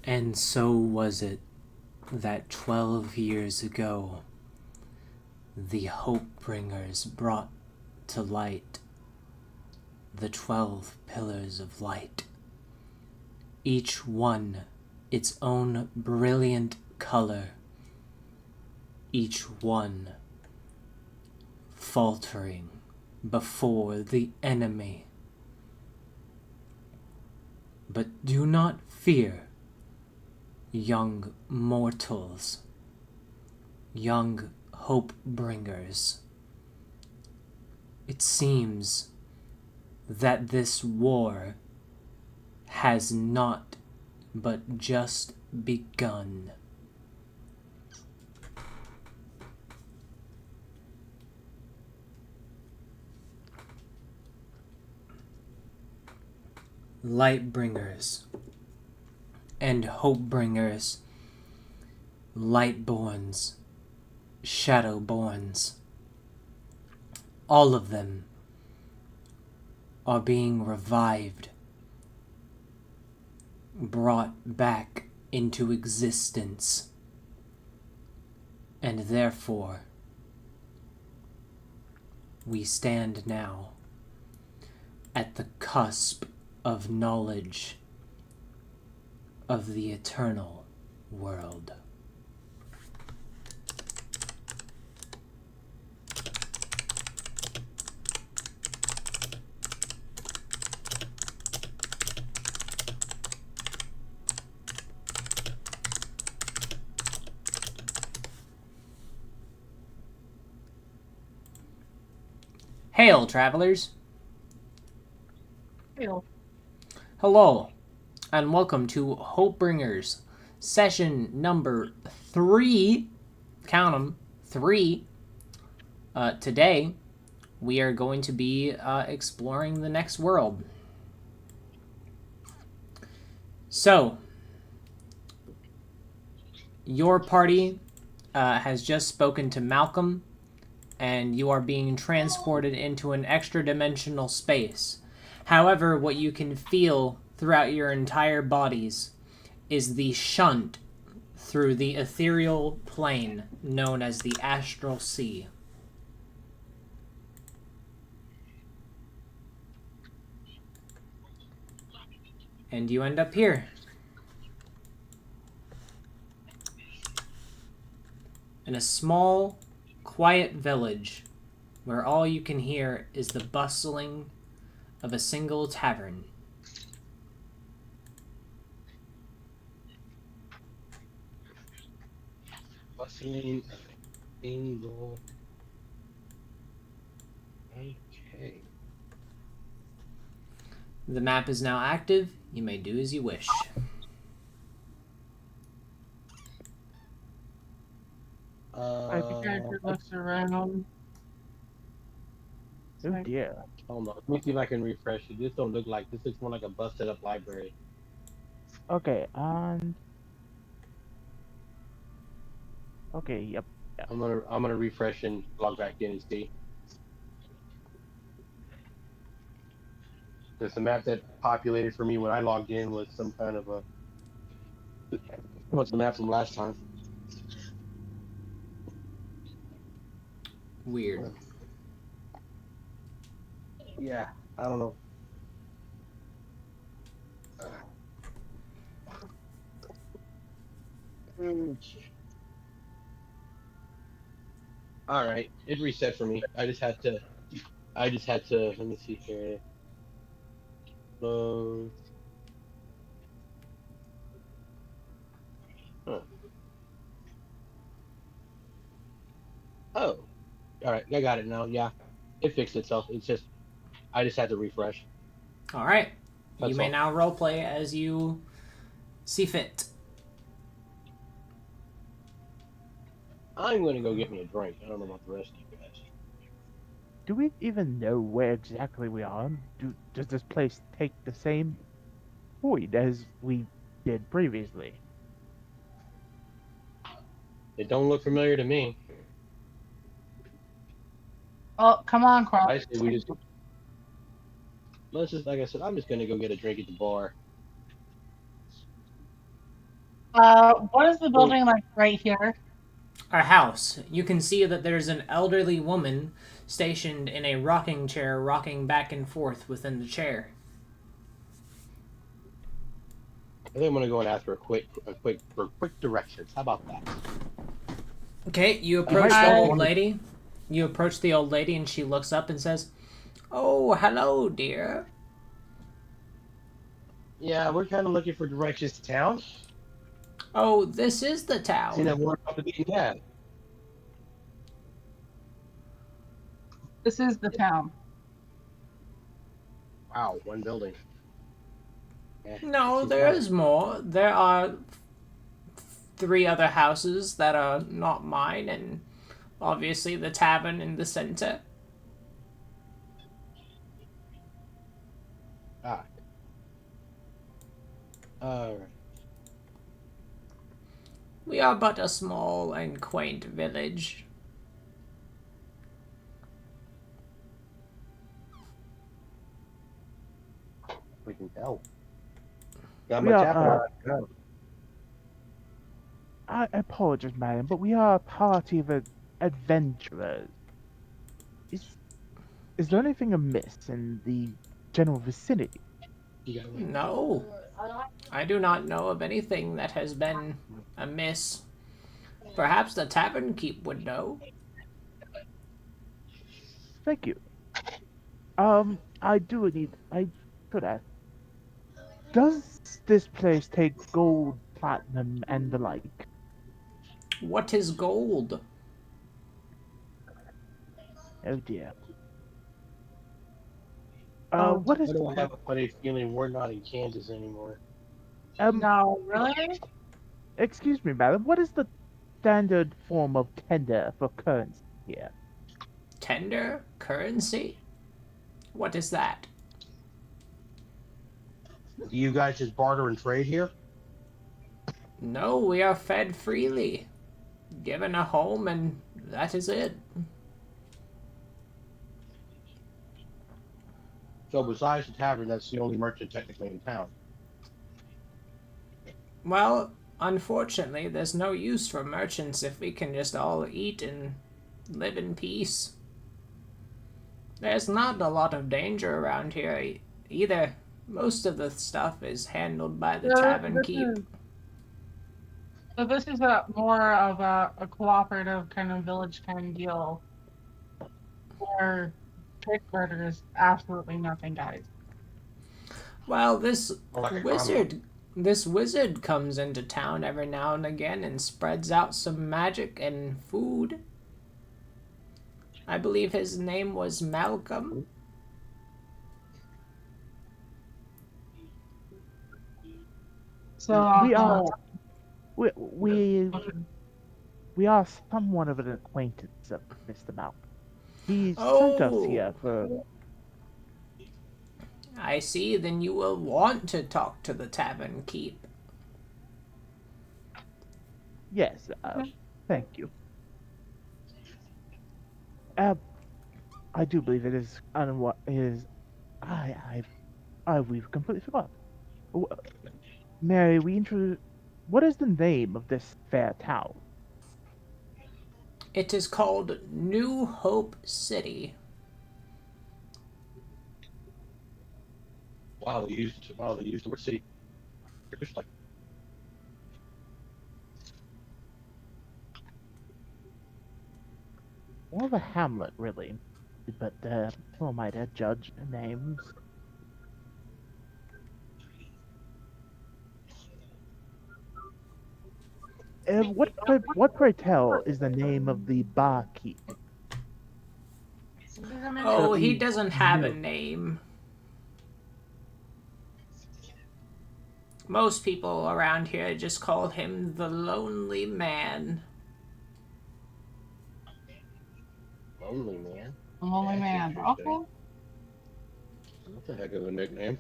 And so was it that 12 years ago, the Hope-bringers brought to light the 12 pillars of light, each one its own brilliant color, each one faltering before the enemy. But do not fear, young mortals, young hope-bringers. It seems that this war has not but just begun. Lightbringers and Hopebringers, Lightborns, Shadowborns, all of them are being revived, brought back into existence, and therefore we stand now at the cusp of knowledge of the eternal world. Hail, travelers! Hail. Hello, and welcome to Hopebringers, session number 3. Count 'em, 3. Today, we are going to be exploring the next world. So, your party has just spoken to Malcolm, and you are being transported into an extra-dimensional space. However, what you can feel throughout your entire bodies is the shunt through the ethereal plane known as the astral sea. And you end up here. In a small, quiet village where all you can hear is the bustling of a single tavern. Bustling single. Okay. The map is now active. You may do as you wish. I think I could look around. Oh dear. Hold on. Let me see if I can refresh it. This don't look like this. Looks more like a busted up library. Okay, and okay, yep. I'm gonna refresh and log back in and see. Because the map that populated for me when I logged in was some kind of a what's the map from last time? Weird. Yeah, I don't know. All right, it reset for me. I just had to. Let me see here. Load. Huh. Oh, all right. I got it now. Yeah, it fixed itself. It's just I just had to refresh. All right. You That's may all. now roleplay as you see fit. I'm gonna go get me a drink. I don't know about the rest of you guys. Do we even know where exactly we are? Does this place take the same void as we did previously? It don't look familiar to me. Oh, come on, Croc. I say we just let's just like I said. I'm just gonna go get a drink at the bar. What is the building like right here? A house. You can see that there's an elderly woman stationed in a rocking chair, rocking back and forth within the chair. I think I'm gonna go and ask for quick directions. How about that? Okay, you approach might the not old wanna- lady. You approach the old lady, and she looks up and says, "Oh, hello, dear." Yeah, we're kind of looking for directions to town. Oh, this is the Seen town. that we're up to beaten path. This is the town. Wow, one building. No, she's there right. is more. There are 3 other houses that are not mine, and obviously the tavern in the center. Ah. Alright. We are but a small and quaint village. We can tell. Not We much are, happening. I apologize, madam, but we are a party of adventurers. Is there anything amiss in the general vicinity? You got it. No, I do not know of anything that has been amiss. Perhaps the tavern keep would know. Thank you. I could ask. Does this place take gold, platinum, and the like? What is gold? Oh dear. Oh, What I is, don't have a funny feeling we're not in Kansas anymore. No, really? excuse me, madam, what is the standard form of tender for currency here? Tender currency? What is that? Do you guys just barter and trade here? No, we are fed freely. Given a home, and that is it. So besides the tavern, that's the only merchant technically in town. Well, unfortunately, there's no use for merchants if we can just all eat and live in peace. There's not a lot of danger around here either. Most of the stuff is handled by the tavern keep. So this is a more of a cooperative kind of village kind of deal, where trick murder is absolutely nothing, guys. Well, this Or like a wizard comes into town every now and again and spreads out some magic and food. I believe his name was Malcolm. So We are we are somewhat of an acquaintance of Mr. Malcolm. He sent us Oh. here for I see, then you will want to talk to the tavern keep. yes. Thank you. I do believe it is what is we've completely forgot. Mary, what is the name of this fair town? It is called New Hope City. Wow, they used the word city. Just like More of a hamlet, really. But who am I to judge names? What pray tell is the name of the barkeep? Oh, he doesn't have a name. Most people around here just call him the Lonely Man. lonely man. Lonely That's man. interesting. Okay. What the heck of a nickname?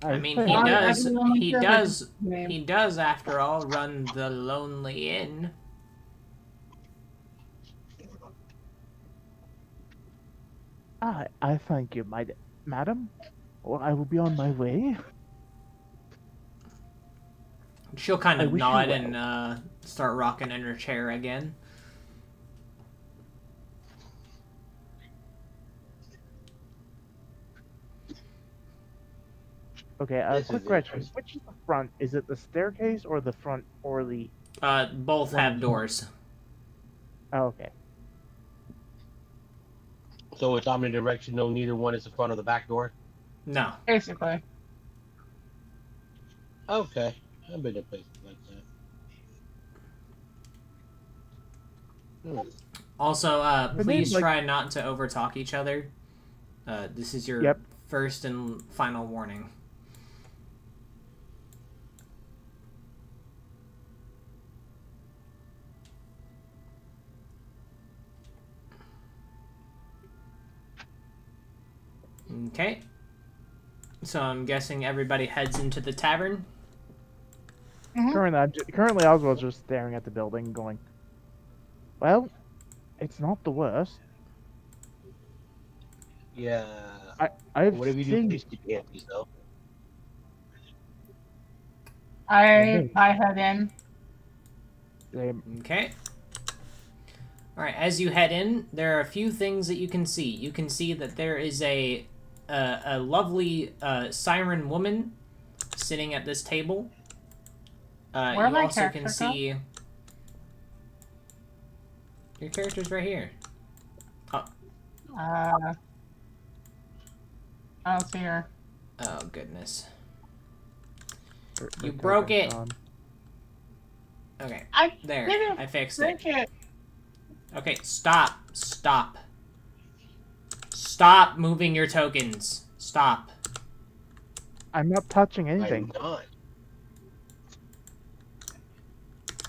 I mean, think- he Not does. everyone He here does. has a name. He does, after all, run the Lonely Inn. I thank you, madam. Well, I will be on my way. She'll kind I of wish you nod well. and start rocking in her chair again. Okay, This quick is question. interesting. Which is the front? Is it the staircase or the front or the... Both One have is- doors. Oh, okay. So it's omnidirectional. Neither one is the front or the back door. No. Basically. Okay, I've been to places like that. Also, But please then, like- try not to overtalk each other. This is your Yep. first and final warning. Okay. So I'm guessing everybody heads into the tavern. Currently, Oswald's just staring at the building, going, "Well, it's not the worst. Yeah. I've Whatever you do, seen please keep your hands to yourself. I head in. Okay. Alright, as you head in, there are a few things that you can see. You can see that there is a lovely siren woman sitting at this table. Where You my also character can see... Your character's right here. I don't see her. Oh, goodness. her You token broke it. on. Okay, I there. didn't I fixed it. break it. Okay, stop. Stop. Stop moving your tokens. Stop. I'm not touching I'm anything. not.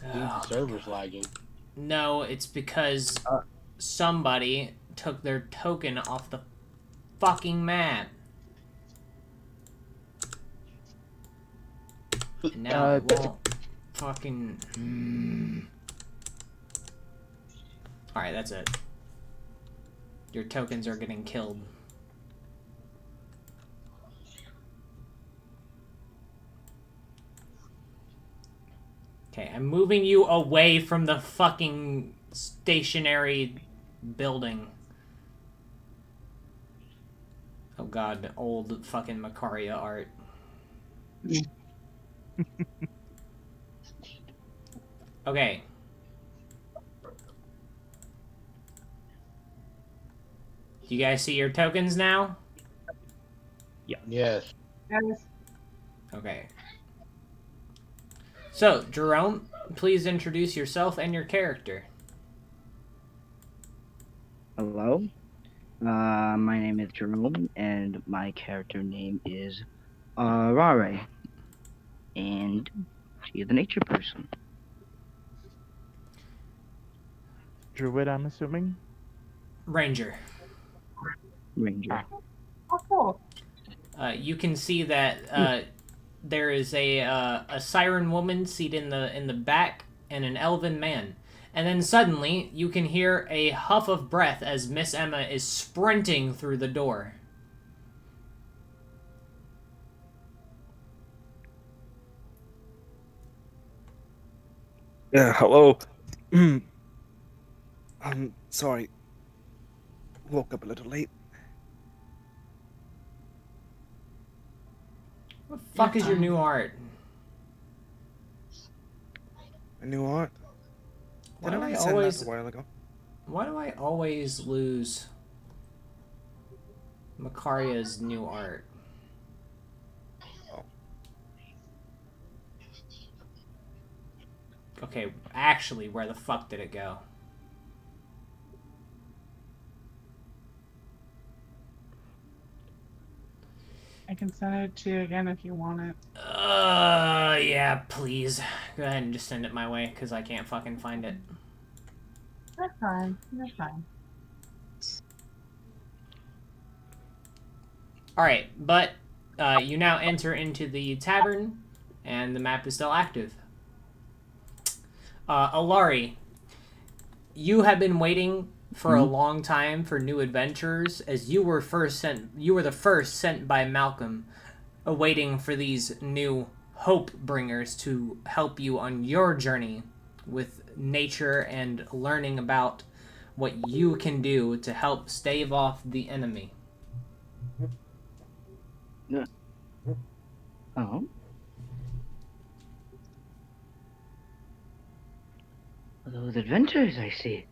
Dude, the server's lagging. No, it's because Uh. somebody took their token off the fucking map. And now it won't fucking... Alright, that's it. Your tokens are getting killed. Okay, I'm moving you away from the fucking stationary building. Oh god, old fucking Macaria art. Okay. You guys see your tokens now? Yes. Yes. Okay. So, Jerome, please introduce yourself and your character. Hello, my name is Jerome, and my character name is Rare, and she is a nature person. Druid, I'm assuming. Ranger. Ranger. Oh, cool. You can see that there is a siren woman seated in the back and an elven man. And then suddenly, you can hear a huff of breath as Miss Emma is sprinting through the door. Yeah, hello. I'm sorry. Woke up a little late. What the fuck is your new art? A new art. Why Didn't do I I send always that a while ago? Why do I always lose Macaria's new art? Oh. Okay, actually, where the fuck did it go? I can send it to you again if you want it. Yeah, please. Go ahead and just send it my way, because I can't fucking find it. You're fine. You're fine. Alright, but you now enter into the tavern, and the map is still active. Alari, you have been waiting for a long time for new adventures, as you were the first sent by Malcolm, awaiting for these new hope bringers to help you on your journey with nature and learning about what you can do to help stave off the enemy. Oh. Those adventures I see.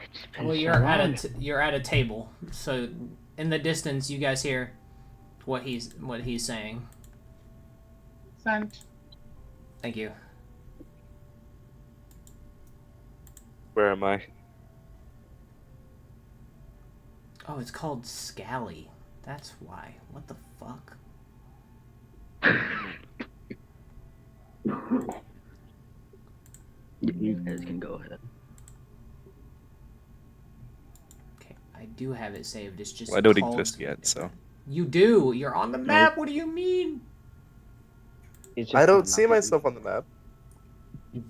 It's been Well, so you're long. you're at a table, so in the distance you guys hear what he's saying. Sent. Thank you. Where am I? Oh, it's called Scally. That's why. What the fuck? You guys can go ahead. Okay, I do have it saved. It's just Well, I don't called exist something yet, so. different. You do. You're on the map. What do you mean? It's just I don't not see that- myself on the map.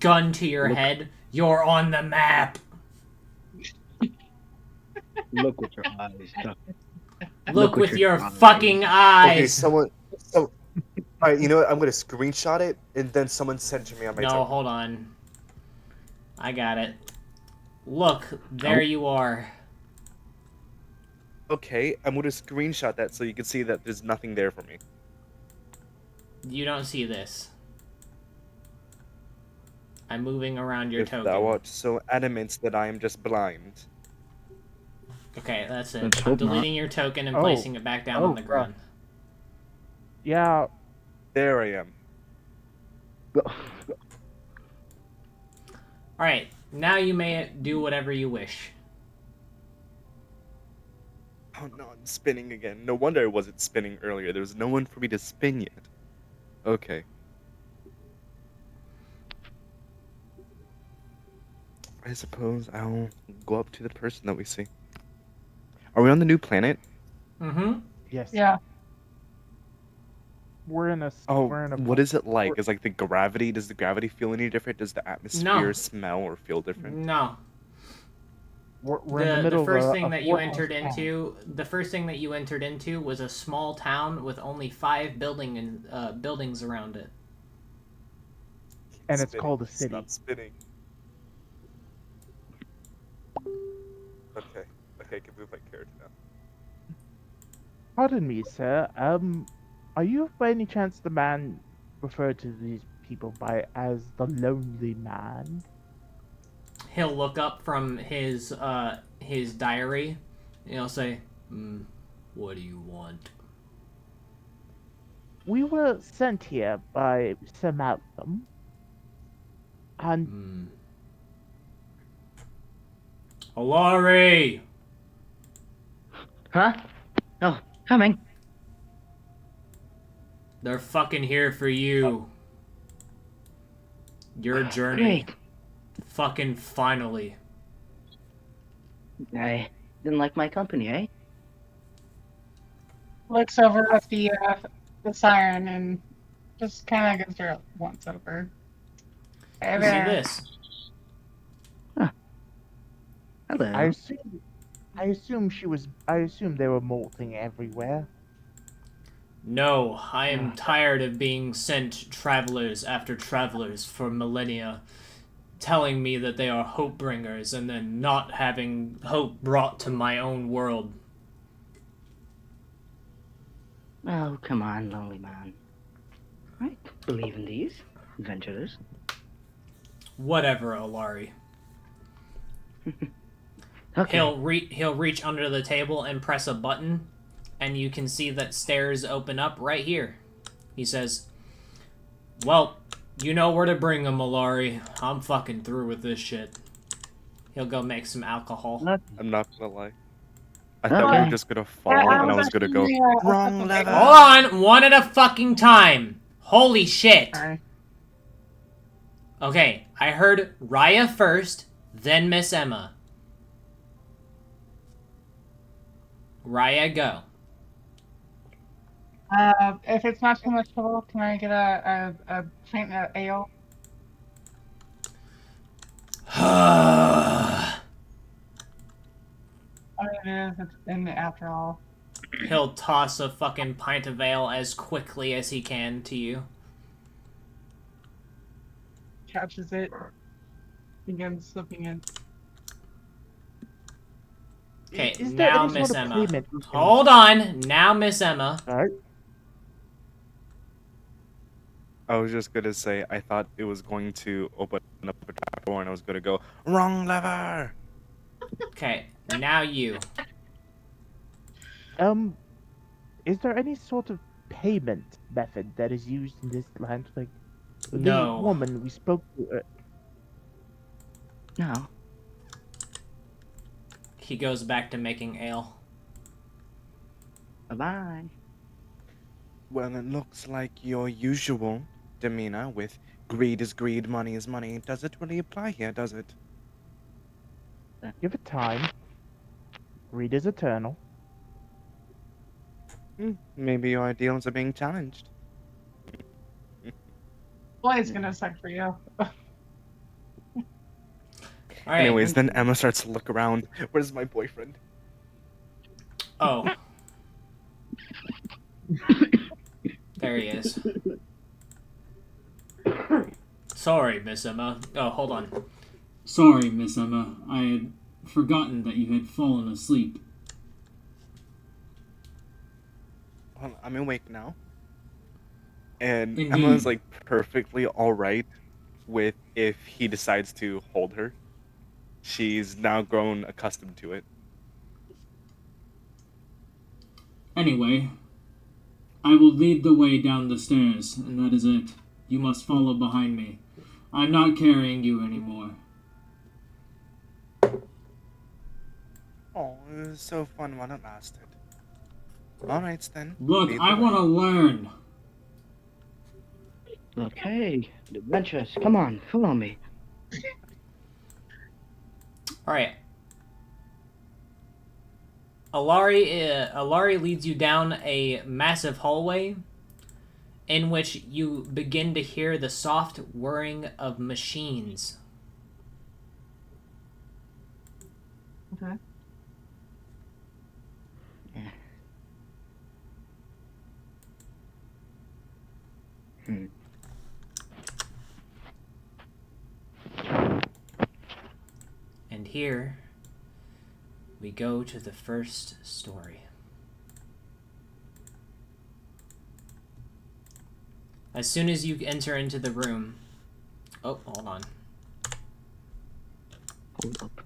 Gun to your Look. head. You're on the map. Look with your eyes. Look with with your your eyes. fucking eyes. Okay, someone. Alright, you know what? I'm gonna screenshot it and then someone send it to me on my No, token. hold on. I got it. Look, there you are. Okay, I'm gonna screenshot that so you can see that there's nothing there for me. You don't see this. I'm moving around your If token. thou art so adamant that I am just blind. Okay, that's it. Let's I'm hope not. deleting your token and Oh. placing it back down Oh, on the ground. Yeah, There I am. Alright, now you may do whatever you wish. Oh no, I'm spinning again. No wonder I wasn't spinning earlier. There was no one for me to spin yet. Okay. I suppose I'll go up to the person that we see. Are we on the new planet? Mm-hmm. yes. Yeah. We're in a. Oh, we're in a. what is it like? Is like the gravity? Does the gravity feel any different? Does the atmosphere smell or feel different? No. We're in the middle first of a, thing a that you Fort entered Knox town. into, the first thing that you entered into was a small town with only 5 buildings around it. And it's Spinning. called a city. Stop spinning. Okay. Okay, I can move my character now. Pardon me, sir. Are you by any chance the man referred to these people by as the Lonely Man? He'll look up from his diary and he'll say, what do you want? We were sent here by Sir Malcolm, and Alari! Huh? Oh, coming. They're fucking here for you. Your journey. Great. Fucking finally. I didn't like my company, eh? Looks over at the siren and just kind of gives her a once over. Hey You see there. this? Hello. I assume they were molting everywhere. No, I am tired of being sent travelers after travelers for millennia, telling me that they are hope bringers and then not having hope brought to my own world. Oh, come on, lonely man. I believe in these adventurers. Whatever, Alari. Okay. He'll reach under the table and press a button, and you can see that stairs open up right here. He says, "Well, you know where to bring them, Alari. I'm fucking through with this shit." He'll go make some alcohol. I'm not gonna lie. I thought we Okay. were just gonna fall and I was gonna go. Wrong level. Hold on, one at a fucking time. Holy shit. Sorry. Okay, I heard Raya first, then Miss Emma. Raya, go. If it's not too much trouble, can I get a pint of ale? I mean, it is. It's in it after all. He'll toss a fucking pint of ale as quickly as he can to you. Catches it. Begins sipping it. Okay, Is there now any sort Miss of Emma. payment we can- Hold on. Now Miss Emma. Alright. I was just gonna say I thought it was going to open up a trap door and I was gonna go wrong lever. Okay, now you. Is there any sort of payment method that is used in this land? Like, the No. woman we spoke to. No. He goes back to making ale. Bye-bye. Well, it looks like your usual demeanor with greed is greed, money is money. Does it really apply here, does it? Give it time. Greed is eternal. Maybe your ideals are being challenged. Boy, it's gonna suck for you. All right. Anyways, then Emma starts to look around. Where's my boyfriend? Oh. There he is. Sorry, Miss Emma. Oh, hold on. Sorry, Miss Emma. I had forgotten that you had fallen asleep. Well, I'm awake now. And Indeed. Emma's like perfectly alright with if he decides to hold her. She's now grown accustomed to it. Anyway, I will lead the way down the stairs, and that is it. You must follow behind me. I'm not carrying you anymore. Oh, it was so fun while it lasted. Alright then. Look, lead the I way. want to learn. Okay, adventurous. Come on, follow me. All right. Alari leads you down a massive hallway in which you begin to hear the soft whirring of machines. Okay. Hmm. And here we go to the first story. As soon as you enter into the room... Oh, hold on. Hold up.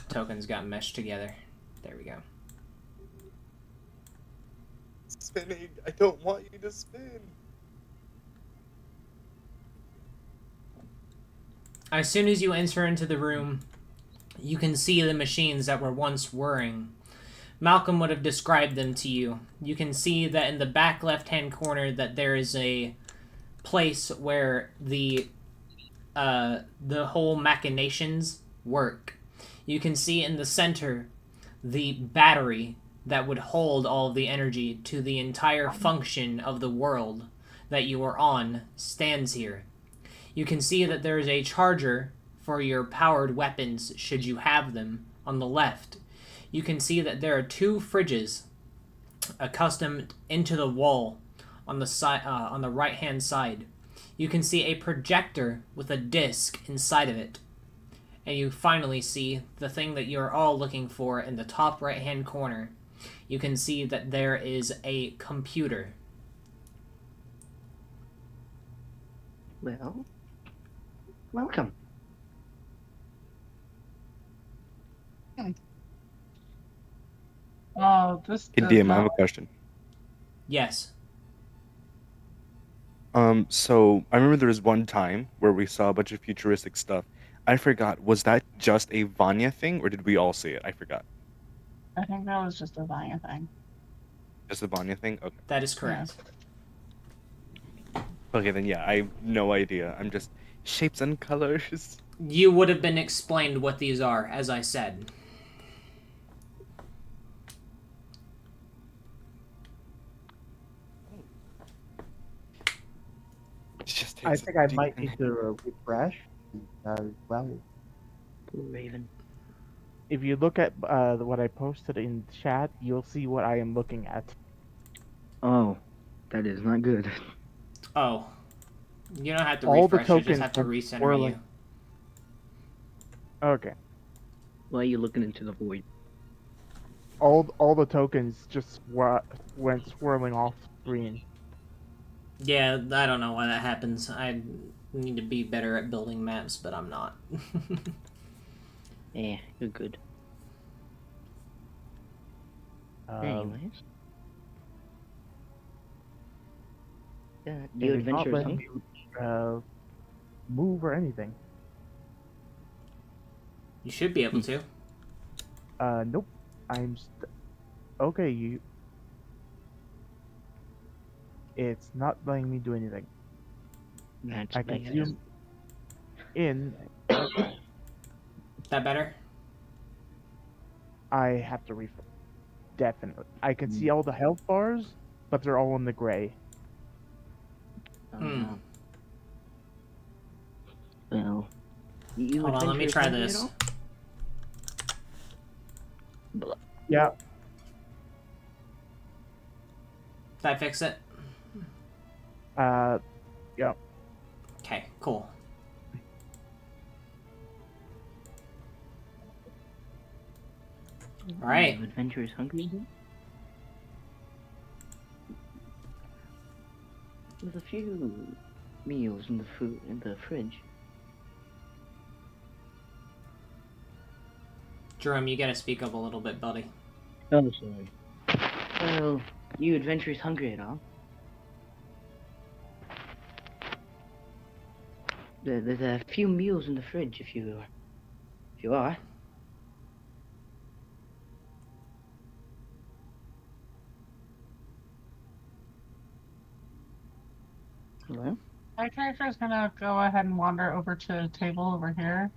Tokens got meshed together. There we go. Spinning. I don't want you to spin. As soon as you enter into the room, you can see the machines that were once whirring. Malcolm would have described them to you. You can see that in the back left-hand corner that there is a place where the whole machinations work. You can see in the center the battery that would hold all of the energy to the entire function of the world that you are on stands here. You can see that there is a charger for your powered weapons should you have them on the left. You can see that there are two fridges accustomed into the wall on the side on the right hand side. You can see a projector with a disc inside of it. And you finally see the thing that you're all looking for in the top right hand corner. You can see that there is a computer. Well, welcome. Oh, this Hey, does DM, I have a not- question. Yes. So I remember there was one time where we saw a bunch of futuristic stuff. I forgot, was that just a Vanya thing, or did we all see it? I forgot. I think that was just a Vanya thing. Just a Vanya thing? Okay. That is correct. Okay, then yeah, I have no idea. I'm just shapes and colors. You would have been explained what these are, as I said. It just I hits think I deep might in- need to refresh. Well, Poor Raven. if you look at what I posted in chat, you'll see what I am looking at. Oh, that is not good. Oh. You don't have to All the refresh, you just tokens have to are recenter swirling. you. Okay. Why are you looking into the void? All the tokens just went swirling off screen. Yeah, I don't know why that happens. I need to be better at building maps, but I'm not. Eh, you're good. Anyways. Yeah, your It's not adventure is letting me move or anything. You should be able to. Nope. Okay, It's not letting me do anything. That's I can bad. zoom in. That better? I have to refresh. Definitely. I can see all the health bars, but they're all in the gray. Hmm. Well, you Hold on, let me adventurers try hungry at this. all? Blah. Yeah. Did I fix it? Yeah. Okay, cool. Alright. You adventurers hungry? There's a few meals in the fridge. Jerome, you gotta speak up a little bit, buddy. Oh, sorry. Well, you adventurers hungry at all? There's a few meals in the fridge if you are. Hello? My character is gonna go ahead and wander over to the table over here.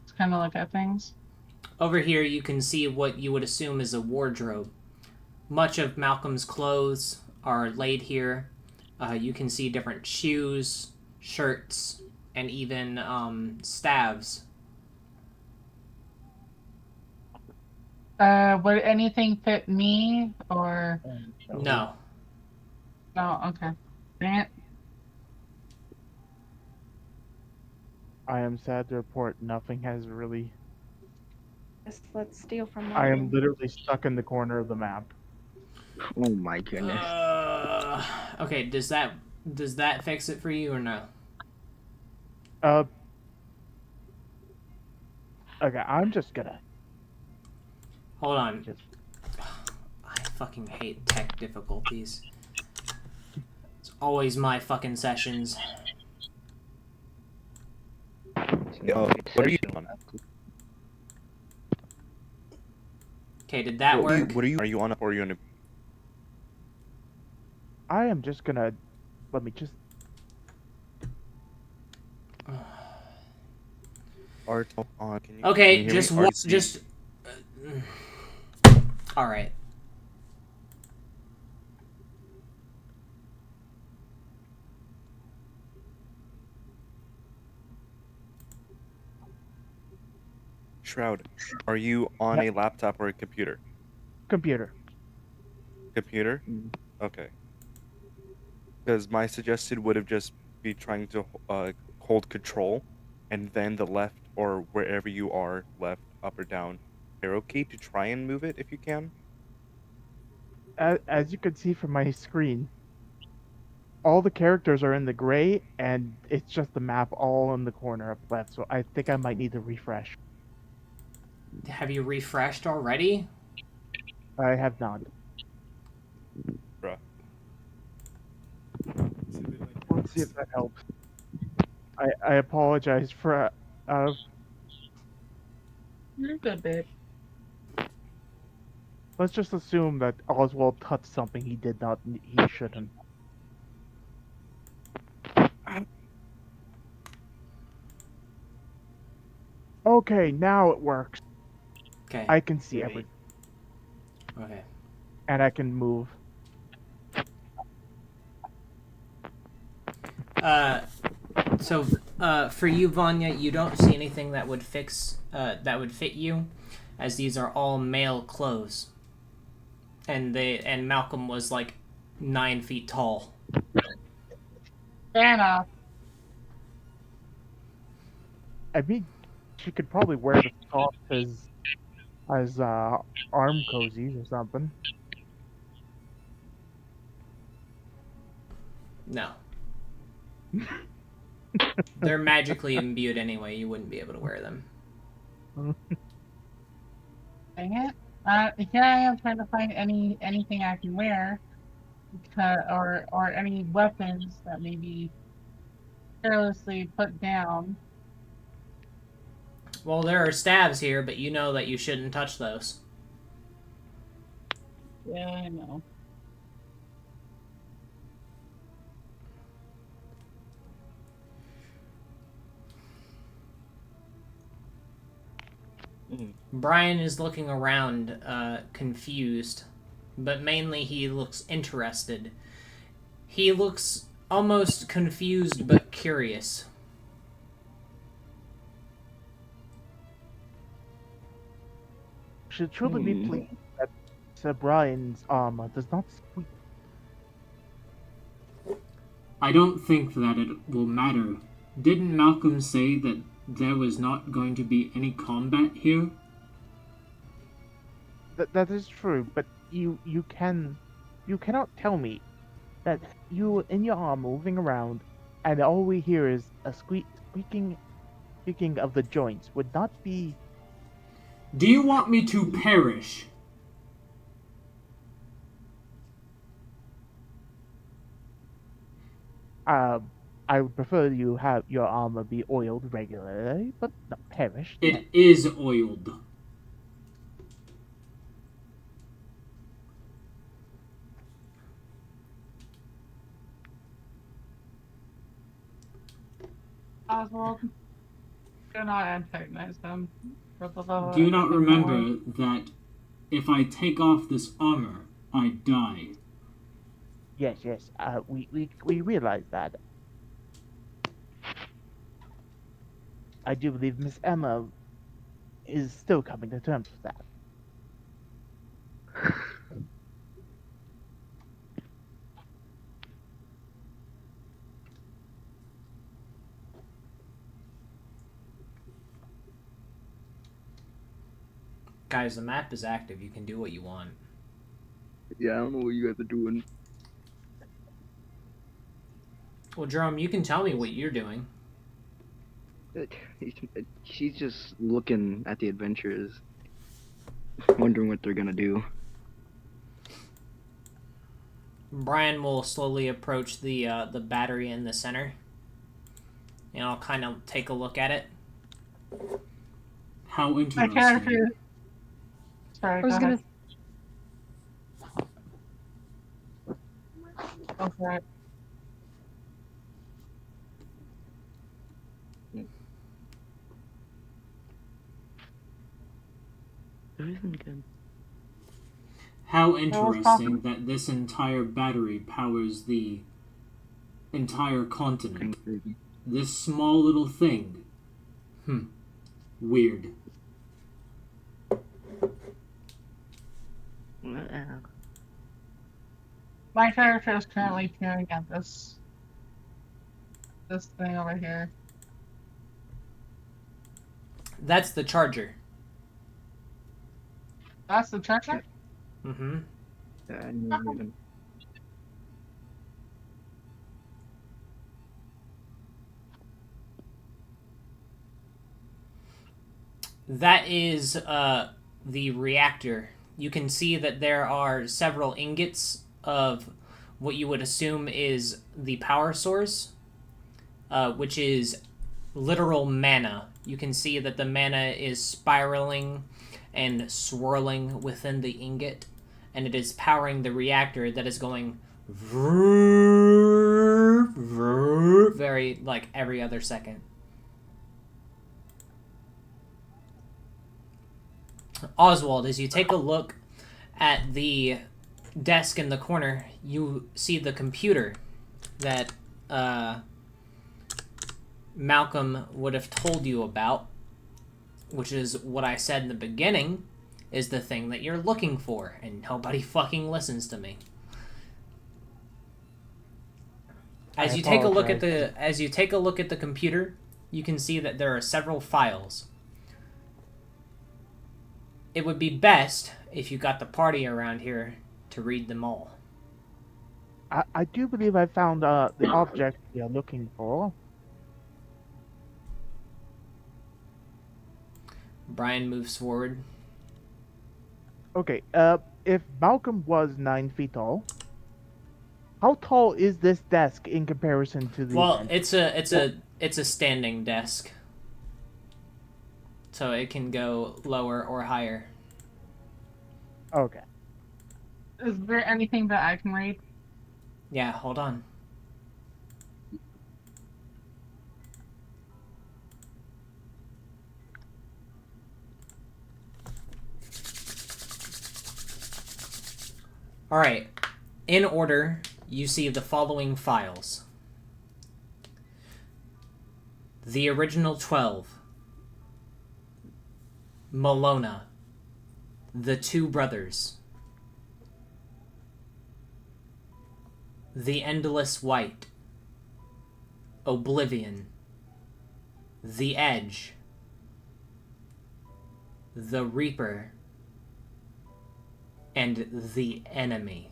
Just kind of look at things. Over here, you can see what you would assume is a wardrobe. Much of Malcolm's clothes are laid here. You can see different shoes, shirts, and even staves. Would anything fit me or No. no? Okay. Dang it. I am sad to report nothing has really. Let's steal from I am Logan. literally stuck in the corner of the map. Oh my goodness. Okay, does that fix it for you or no? Okay, I'm just gonna. Hold on. Just- I fucking hate tech difficulties. It's always my fucking sessions. What are you on? Okay, did that work? What are you? Are you on? Or are you on? I am just gonna. Let me just. Art on. Can you, Okay, can you hear just me? just. All right. Shroud, are you on a laptop or a computer? Computer. Computer? Okay. Because my suggested would have just be trying to hold control, and then the left or wherever you are, left, up or down, arrow key to try and move it if you can. As you can see from my screen, all the characters are in the gray, and it's just the map all in the corner up left. So I think I might need to refresh. Have you refreshed already? I have not. Bruh. Let's see if that helps. I apologize for. You're good, babe. Let's just assume that Oswald touched something he did not. He shouldn't. Okay, now it works. Okay. I can see everything, Okay. and I can move. So, for you, Vanya, you don't see anything that would fit you. as these are all male clothes. And Malcolm was like 9 feet tall. Fair enough. I mean, she could probably wear the socks as arm cozies or something. No. They're magically imbued anyway. You wouldn't be able to wear them. Dang it. Here I am trying to find anything I can wear, or any weapons that may be carelessly put down. Well, there are stabs here, but you know that you shouldn't touch those. Yeah, I know. Brian is looking around, confused, but mainly he looks interested. He looks almost confused but curious. Should truly be pleased that Sir Brian's armor does not squeak. I don't think that it will matter. Didn't Malcolm say that there was not going to be any combat here? That is true, but you cannot tell me that you in your arm moving around, and all we hear is a squeaking of the joints would not be. Do you want me to perish? I would prefer you have your armor be oiled regularly, but not perished. It is oiled. Oswald, do not antagonize them. For the love Do you of not the remember Lord. that if I take off this armor, I die? Yes. We realize that. I do believe Miss Emma is still coming to terms with that. Guys, the map is active. You can do what you want. Yeah, I don't know what you guys are doing. Well, Jerome, you can tell me what you're doing. She's just looking at the adventurers, wondering what they're gonna do. Brian will slowly approach the battery in the center. And I'll kind of take a look at it. How My interesting. character. Sorry, I was go gonna. ahead. Go for it. There isn't good. How was interesting talking- that this entire battery powers the entire continent. This small little thing. Weird. My character is currently peering at this thing over here. That's the charger. That's the charger? Mm-hmm. Yeah, I never even. That is the reactor. You can see that there are several ingots of what you would assume is the power source, which is literal mana. You can see that the mana is spiraling and swirling within the ingot, and it is powering the reactor that is going very, like, every other second. Oswald, as you take a look at the desk in the corner, you see the computer that Malcolm would have told you about. which is what I said in the beginning, is the thing that you're looking for, and nobody fucking listens to me. As you take a look at the computer, you can see that there are several files. It would be best if you got the party around here to read them all. I do believe I found the object you're looking for. Brian moves forward. Okay, if Malcolm was 9 feet tall, how tall is this desk in comparison to the Well, bench? it's a standing desk. So it can go lower or higher. Okay. Is there anything that I can read? Yeah, hold on. Alright. In order, you see the following files. The original 12. Malona. The Two Brothers. The Endless White. Oblivion. The Edge. The Reaper. And the Enemy.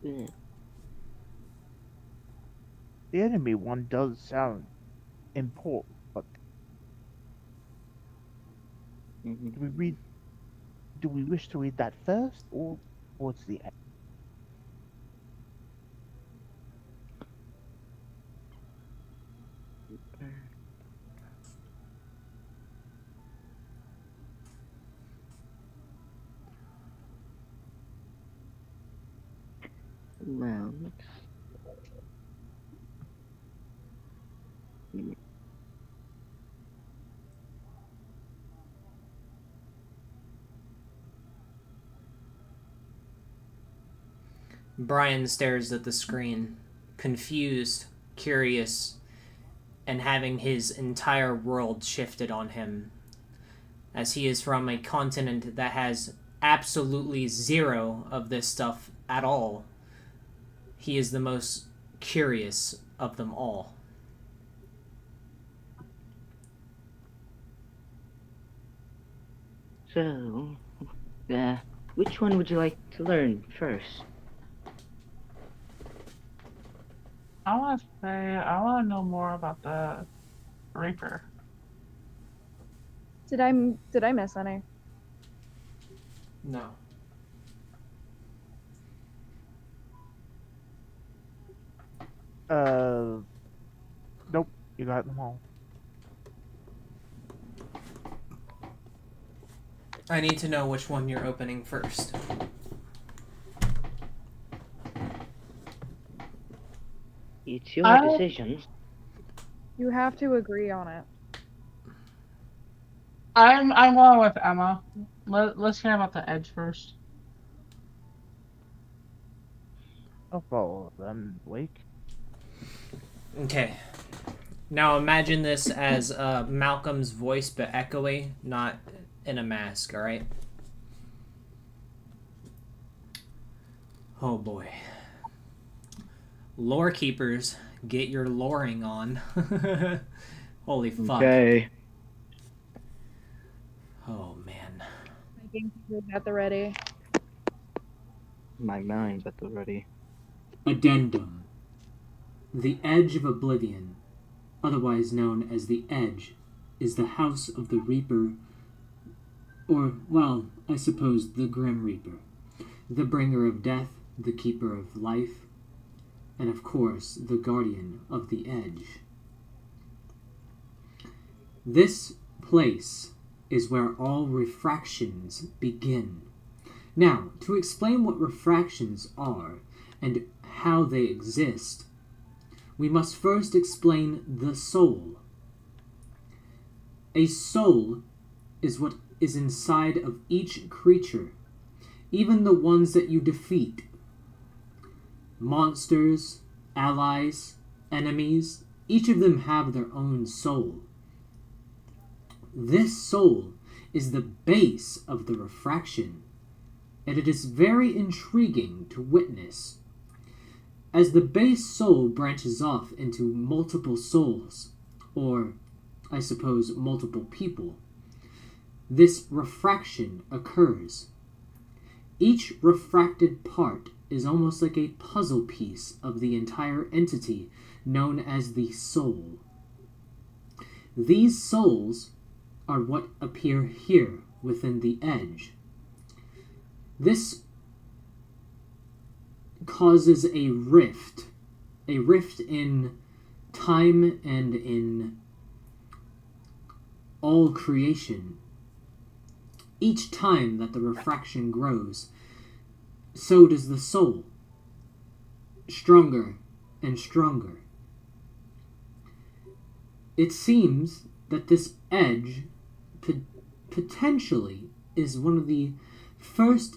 Yeah. The enemy one does sound important, but Mhm. do we wish to read that first or towards the end? Well, Brian stares at the screen, confused, curious, and having his entire world shifted on him, as he is from a continent that has absolutely zero of this stuff at all. He is the most curious of them all. so, which one would you like to learn first? I want to say I want to know more about the Reaper. Did I miss any? No. Nope, you got them all. I need to know which one you're opening first. It's your I- decision. You have to agree on it. I'm going with Emma. Let's hear about the Edge first. I'll follow them, Blake. Okay. Now imagine this as Malcolm's voice but echoey, not in a mask, alright? Oh boy. Lore keepers, get your loring on. Holy fuck. Okay. Oh man. I think you're at the ready. My mind's at the ready. Addendum. The Edge of Oblivion, otherwise known as the Edge, is the house of the Reaper, or, well, I suppose the Grim Reaper, the bringer of death, the keeper of life, and of course, the guardian of the Edge. This place is where all refractions begin. Now, to explain what refractions are and how they exist, we must first explain the soul. A soul is what is inside of each creature. even the ones that you defeat. Monsters, allies, enemies, each of them have their own soul. This soul is the base of the refraction, and it is very intriguing to witness. As the base soul branches off into multiple souls, or, I suppose, multiple people, this refraction occurs. Each refracted part is almost like a puzzle piece of the entire entity known as the soul. These souls are what appear here within the edge. This causes a rift in time and in all creation. Each time that the refraction grows, so does the soul, stronger and stronger. It seems that this edge potentially is one of the first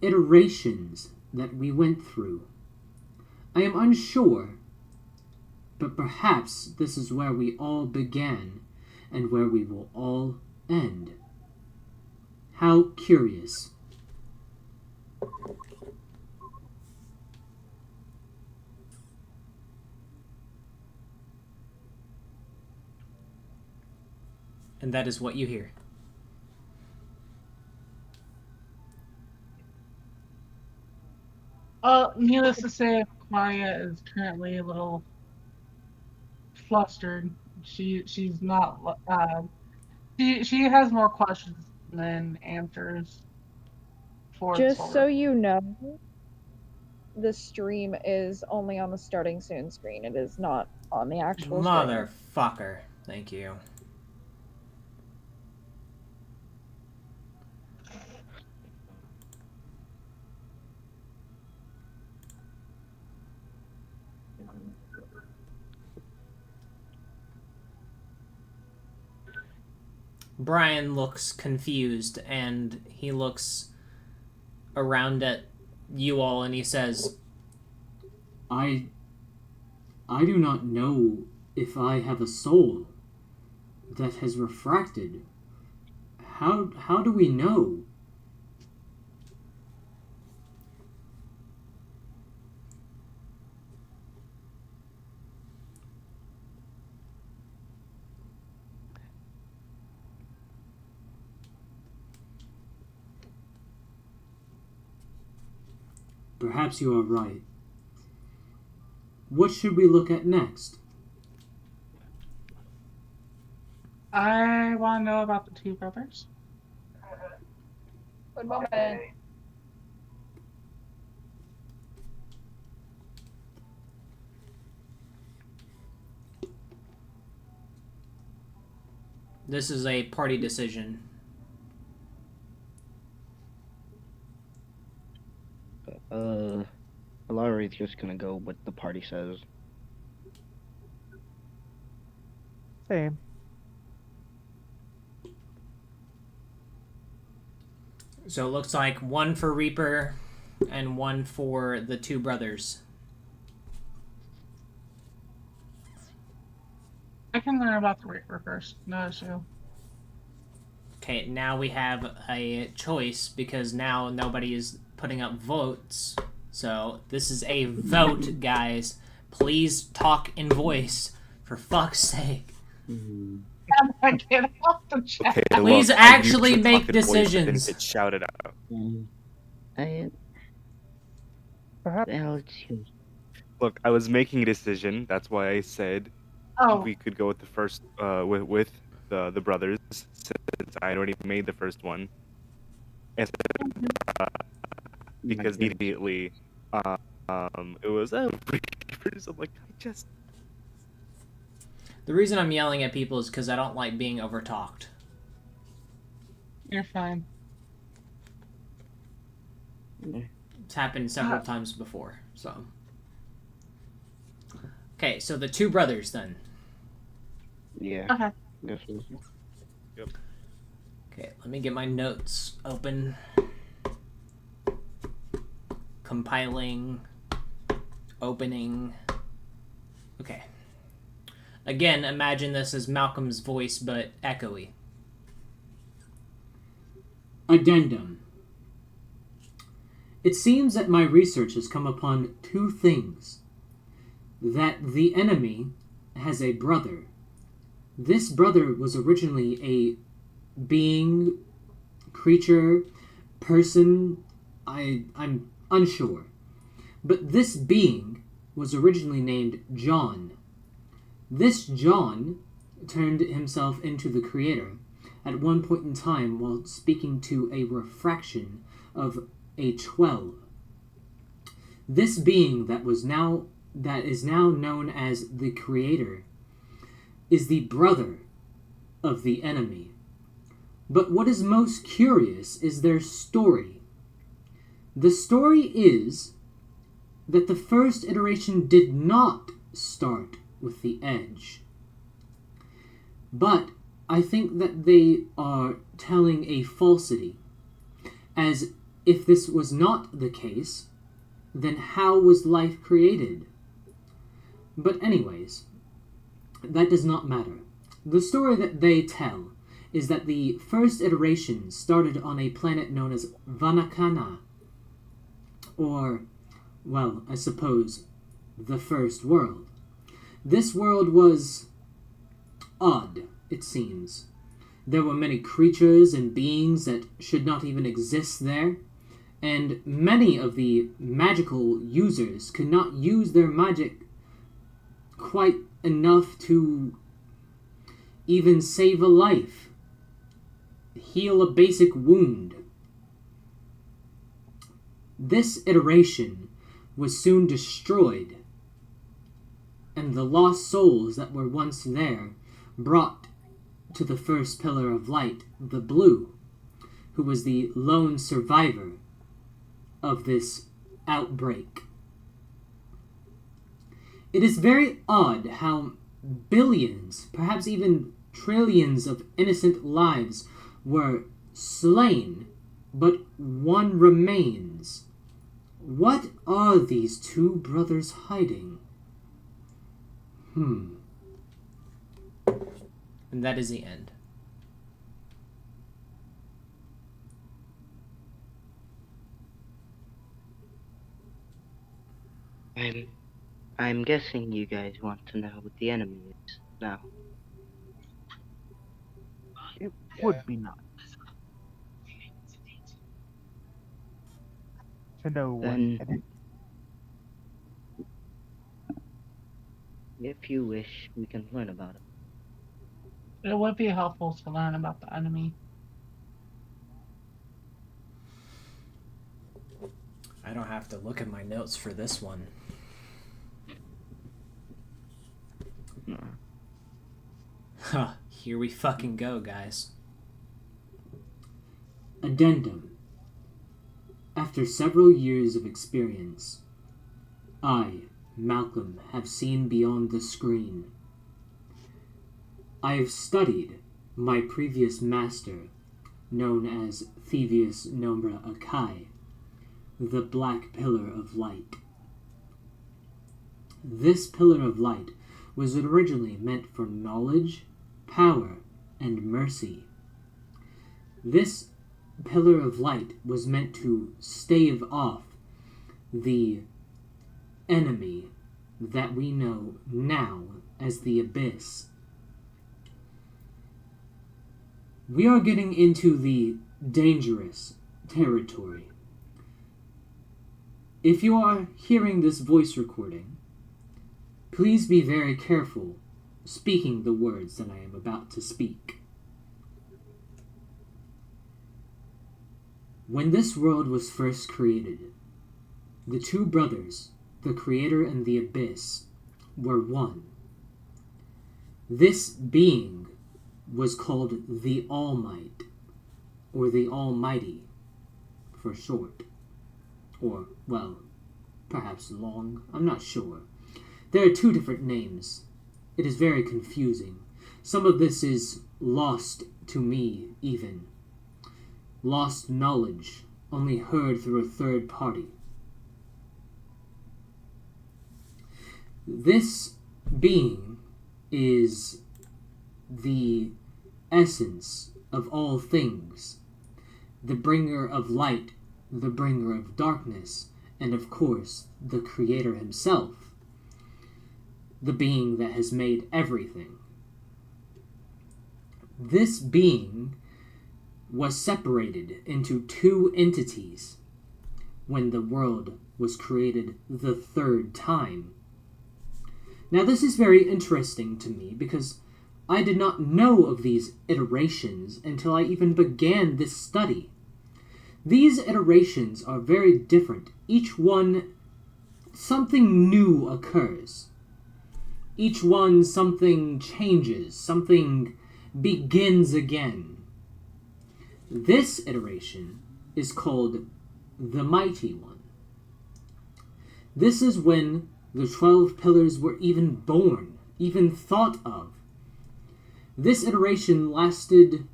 iterations that we went through. I am unsure, but perhaps this is where we all began and where we will all end. How curious. And that is what you hear. Needless to say, Maria is currently a little flustered. She's not. She has more questions than answers. For Just so you know, the stream is only on the starting soon screen. It is not on the actual stream. Motherfucker. Thank you. Brian looks confused, and he looks around at you all, and he says, I do not know if I have a soul that has refracted. How do we know? Perhaps you are right. What should we look at next? I want to know about the two brothers. Good moment. this is a party decision. Larry's just gonna go what the party says. Same. So it looks like one for Reaper and one for the two brothers. I can learn about the Reaper first. No issue. Okay, now we have a choice because now nobody is putting up votes. So this is a vote, guys. Please talk in voice, for fuck's sake. Get off the chat. Okay, Please look, actually I usually make talk in voice, but then decisions. It's shouted out. Perhaps Look, I was making a decision. That's why I said Oh, we could go with the first, with the brothers, since I had already made the first one. And because immediately, it was Reapers. I'm like, I just. The reason I'm yelling at people is because I don't like being overtalked. you're fine. It's happened several times before, so. Okay, so the two brothers then. Yeah. Okay. Guess so. Okay, let me get my notes open. compiling, opening. Okay. Again, imagine this as Malcolm's voice, but echoey. Addendum. It seems that my research has come upon two things. That the enemy has a brother. This brother was originally a being, creature, person, I'm unsure. But this being was originally named John. This John turned himself into the creator at one point in time while speaking to a refraction of a 12. This being that is now known as the creator is the brother of the enemy. But what is most curious is their story. The story is that the first iteration did not start with the Edge. But I think that they are telling a falsity, as if this was not the case, then how was life created? But anyways, that does not matter. The story that they tell is that the first iteration started on a planet known as Vanakana, or, well, I suppose, the first world. This world was odd, it seems. There were many creatures and beings that should not even exist there, and many of the magical users could not use their magic quite enough to even save a life, heal a basic wound. This iteration was soon destroyed, and the lost souls that were once there brought to the first pillar of light the Blue, who was the lone survivor of this outbreak. It is very odd how billions, perhaps even trillions of innocent lives were slain, but one remains. What are these two brothers hiding? And that is the end. I'm guessing you guys want to know what the enemy is now. It would be nice to know what Then- it is. If you wish, we can learn about it. It would be helpful to learn about the enemy. I don't have to look at my notes for this one. Huh, here we fucking go, guys. Addendum. After several years of experience, I, Malcolm, have seen beyond the screen. I have studied my previous master, known as Thievius Nombra Akai, the Black Pillar of Light. This Pillar of Light was originally meant for knowledge, power, and mercy. This Pillar of Light was meant to stave off the enemy that we know now as the Abyss. We are getting into the dangerous territory. If you are hearing this voice recording, please be very careful speaking the words that I am about to speak. When this world was first created, the two brothers, the Creator and the Abyss, were one. This being was called the All Might, or the Almighty, for short. Or, well, perhaps long, I'm not sure. There are two different names. It is very confusing. Some of this is lost to me, even. Lost knowledge, only heard through a third party. This being is the essence of all things, the bringer of light, the bringer of darkness, and of course, the Creator himself, the being that has made everything. This being was separated into two entities when the world was created the third time. Now, this is very interesting to me because I did not know of these iterations until I even began this study. These iterations are very different. Each one, something new occurs. Each one, something changes, something begins again. This iteration is called the Mighty One. This is when the 12 pillars were even born, even thought of. This iteration lasted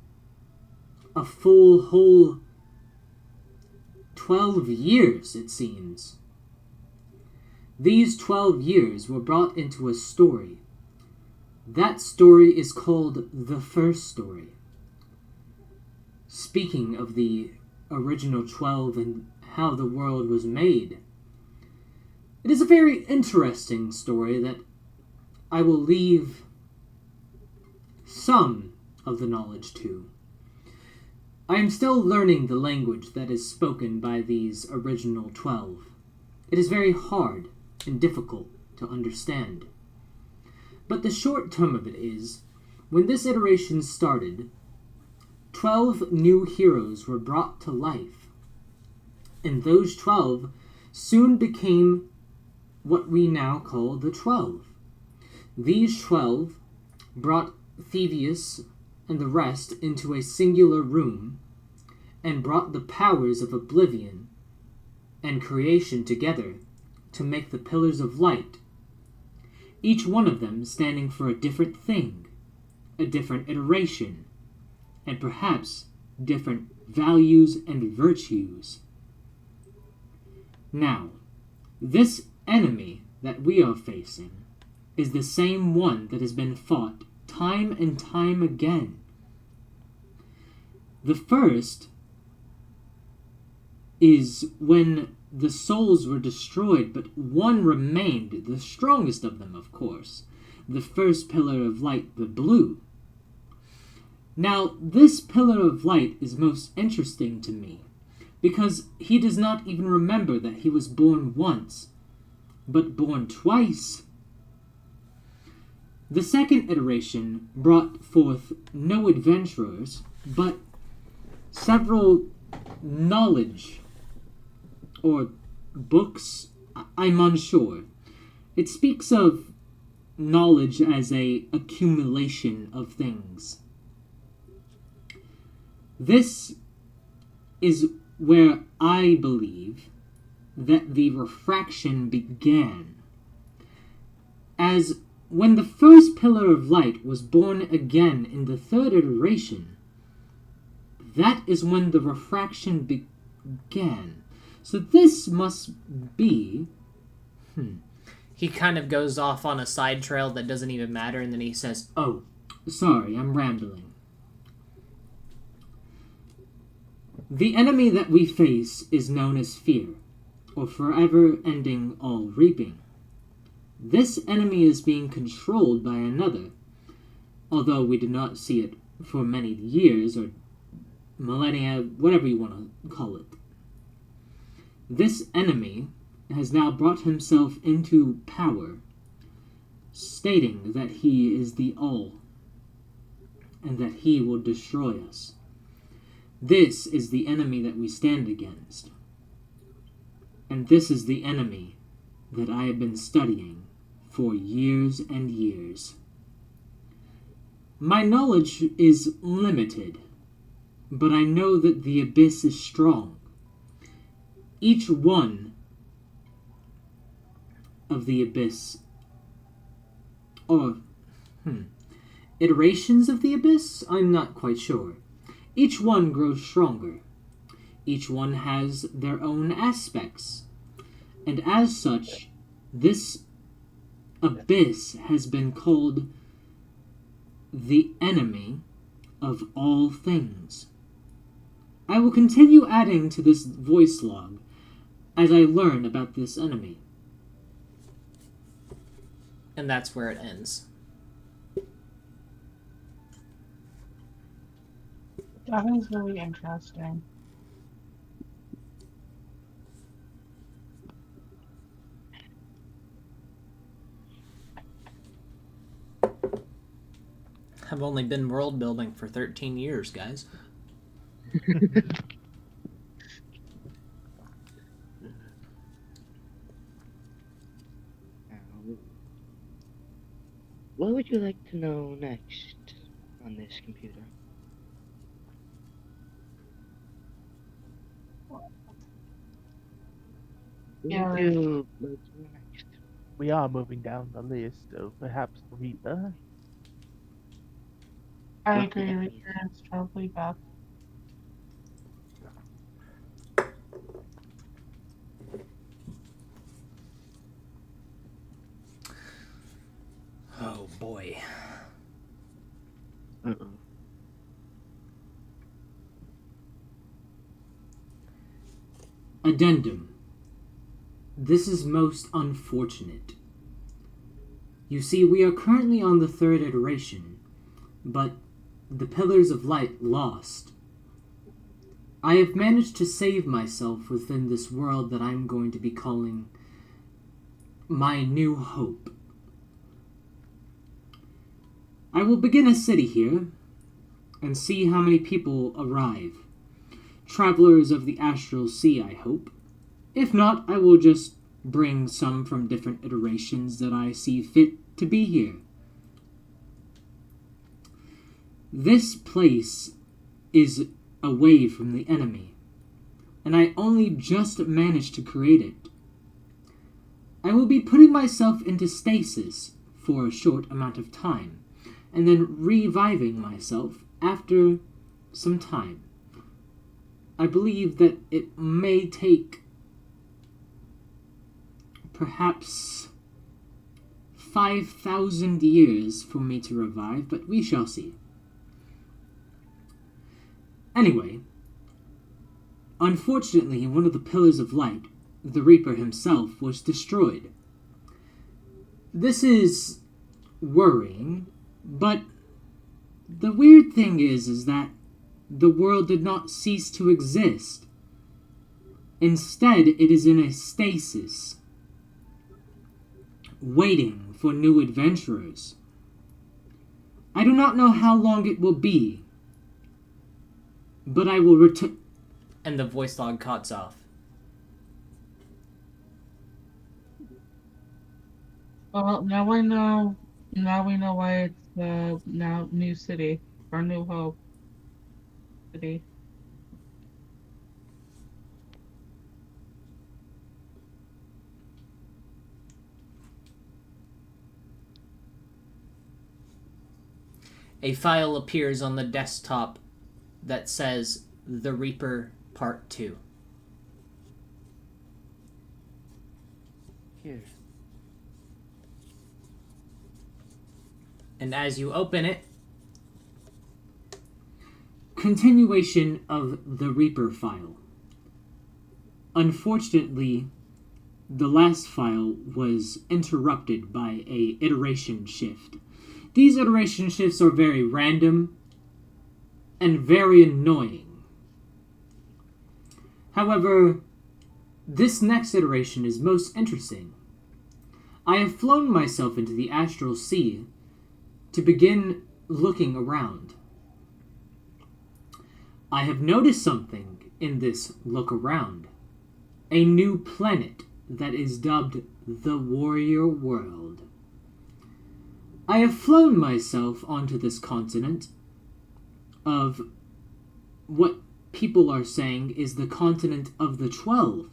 a full whole 12 years, it seems. These 12 years were brought into a story. That story is called the First Story. Speaking of the original 12 and how the world was made, it is a very interesting story that I will leave some of the knowledge to. I am still learning the language that is spoken by these original 12. It is very hard and difficult to understand. But the short term of it is, when this iteration started, 12 new heroes were brought to life, and those 12 soon became what we now call the 12. These 12 brought Thievius and the rest into a singular room and brought the powers of oblivion and creation together to make the pillars of light, each one of them standing for a different thing, a different iteration, and perhaps different values and virtues. Now, this enemy that we are facing is the same one that has been fought time and time again. The first is when the souls were destroyed, but one remained, the strongest of them, of course, the first pillar of light, the blue. Now, this pillar of light is most interesting to me, because he does not even remember that he was born once, but born twice. The second iteration brought forth no adventurers, but several knowledge, or books, I'm unsure. It speaks of knowledge as a accumulation of things. This is where I believe that the refraction began. As when the first pillar of light was born again in the third iteration, that is when the refraction began. So this must be... He kind of goes off on a side trail that doesn't even matter, and then he says, Oh, sorry, I'm rambling. The enemy that we face is known as fear, or forever ending all reaping. This enemy is being controlled by another, although we did not see it for many years, or millennia, whatever you want to call it. This enemy has now brought himself into power, stating that he is the all, and that he will destroy us. This is the enemy that we stand against. And this is the enemy that I have been studying for years and years. My knowledge is limited, but I know that the abyss is strong. Each one of the abyss, or iterations of the abyss, I'm not quite sure. Each one grows stronger. Each one has their own aspects. And as such, this abyss has been called the enemy of all things. I will continue adding to this voice log as I learn about this enemy. And that's where it ends. That is really interesting. I've only been world building for 13 years, guys. What would you like to know next on this computer? What Yeah. would you like to know next? We are moving down the list, so perhaps Reaper. I agree with you. It's probably best. Oh boy. Uh-oh. Addendum. This is most unfortunate. You see, we are currently on the third iteration, but the Pillars of Light lost. I have managed to save myself within this world that I'm going to be calling my New Hope. I will begin a city here and see how many people arrive. Travelers of the Astral Sea, I hope. If not, I will just bring some from different iterations that I see fit to be here. This place is away from the enemy, and I only just managed to create it. I will be putting myself into stasis for a short amount of time, and then reviving myself after some time. I believe that it may take perhaps 5,000 years for me to revive, but we shall see. Anyway, unfortunately, one of the Pillars of Light, the Reaper himself, was destroyed. This is worrying, but the weird thing is that the world did not cease to exist. Instead, it is in a stasis, waiting for new adventurers. I do not know how long it will be, but I will return. And the voice log cuts off. Well, now we know. Now we know why it's now New City or New Hope City. A file appears on the desktop that says The Reaper Part 2. Here. And as you open it, Continuation of the Reaper file. Unfortunately, the last file was interrupted by a iteration shift. These iteration shifts are very random and very annoying. However, this next iteration is most interesting. I have flown myself into the Astral Sea to begin looking around. I have noticed something in this look around. A new planet that is dubbed the Warrior World. I have flown myself onto this continent of what people are saying is the continent of the 12.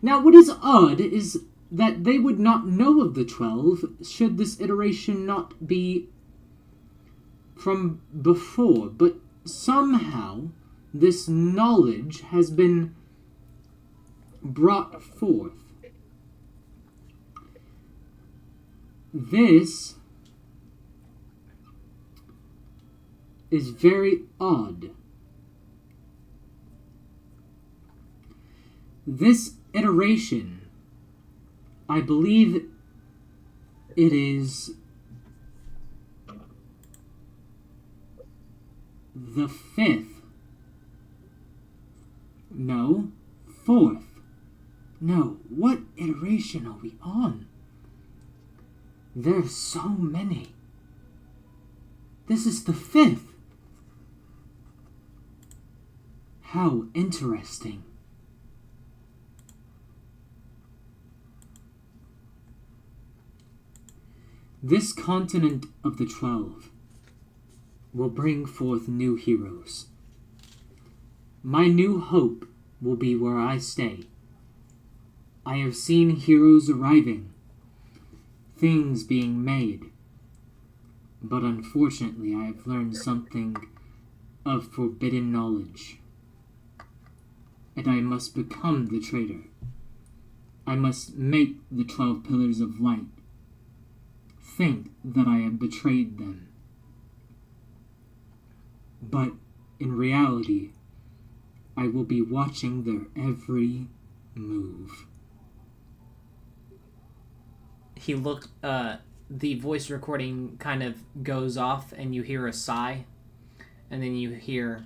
Now, what is odd is that they would not know of the 12 should this iteration not be from before, but somehow this knowledge has been brought forth. This is very odd. This iteration, I believe it is the 5th. No, 4th. No, what iteration are we on? There's so many. This is the 5th. How interesting. This continent of the 12 will bring forth new heroes. My new hope will be where I stay. I have seen heroes arriving, things being made, but unfortunately I have learned something of forbidden knowledge, and I must become the traitor. I must make the 12 Pillars of Light think that I have betrayed them. But in reality, I will be watching their every move. The voice recording kind of goes off and you hear a sigh, and then you hear,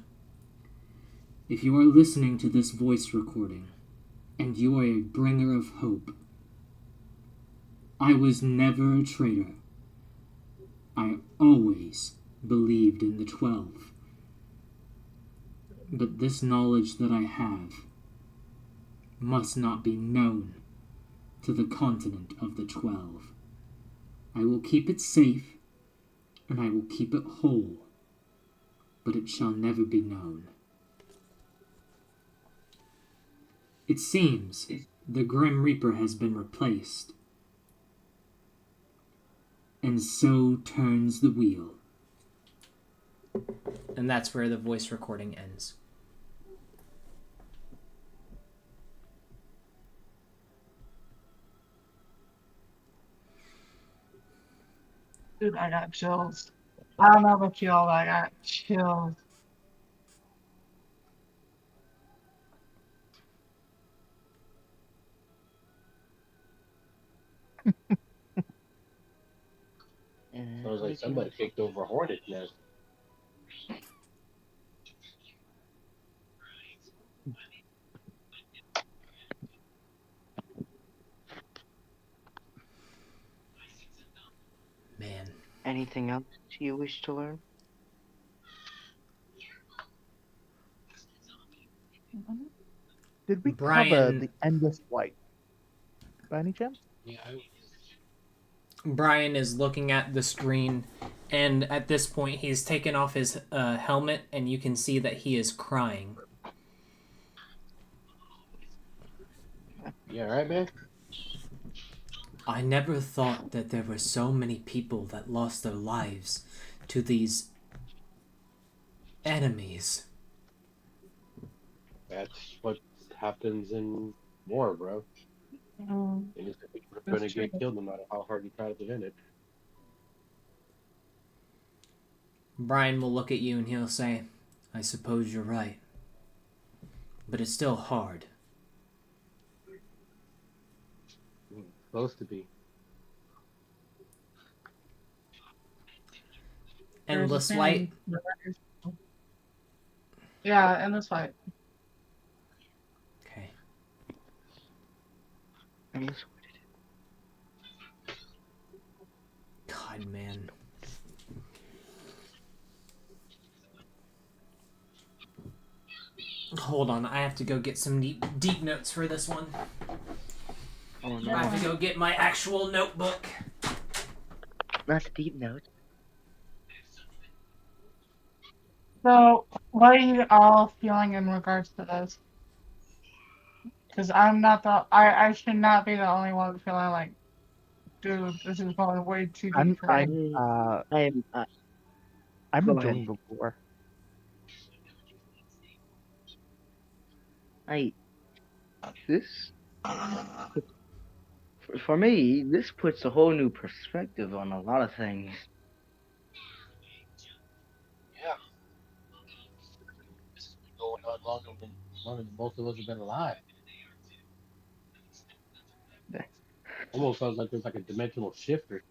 If you are listening to this voice recording, and you are a bringer of hope, I was never a traitor. I always believed in the 12. But this knowledge that I have must not be known to the continent of the 12. I will keep it safe, and I will keep it whole, but it shall never be known. It seems the Grim Reaper has been replaced, and so turns the wheel. and that's where the voice recording ends. Dude, I got chills. I don't know about y'all, but I got chills. Sounds like somebody kicked over a hornet nest. Man. Anything else you wish to learn? Did we cover Brian- the Endless Light? By any chance? Yeah, Brian is looking at the screen, and at this point he's taken off his helmet, and you can see that he is crying. you alright, man? I never thought that there were so many people that lost their lives to these enemies. That's what happens in war, bro. Mm, And it's going That's to get true. killed no matter how hard you try to prevent it. Brian will look at you and he'll say, I suppose you're right. But it's still hard. Supposed to be. there's a Endless saying, Light. Yeah, endless light. Okay. Yes. God, man. Hold on, I have to go get some deep notes for this one. Oh I no. have to go get my actual notebook. That's a deep note. So, what are you all feeling in regards to this? Because I'm not I should not be the only one feeling like, dude, this is going way too deep for me. I'm Go enjoying the lore. This For me, this puts a whole new perspective on a lot of things. Yeah. This has been going on longer than most of us have been alive. Almost sounds like there's like a dimensional shifter.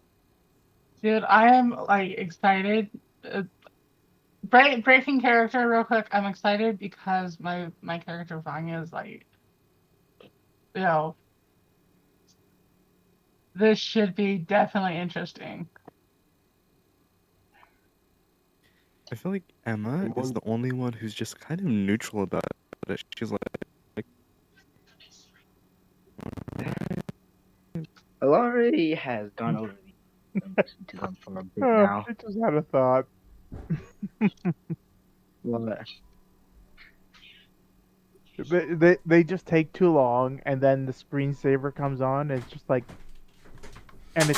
Dude, I am like excited. Uh, breaking character real quick. I'm excited because my character Vanya is like, you know, this should be definitely interesting. I feel like Emma is the only one who's just kind of neutral about it. She's like, Laurie has gone over to them for a bit Oh, now. I just had a thought. What? They just take too long, and then the screensaver comes on. And it's just like, and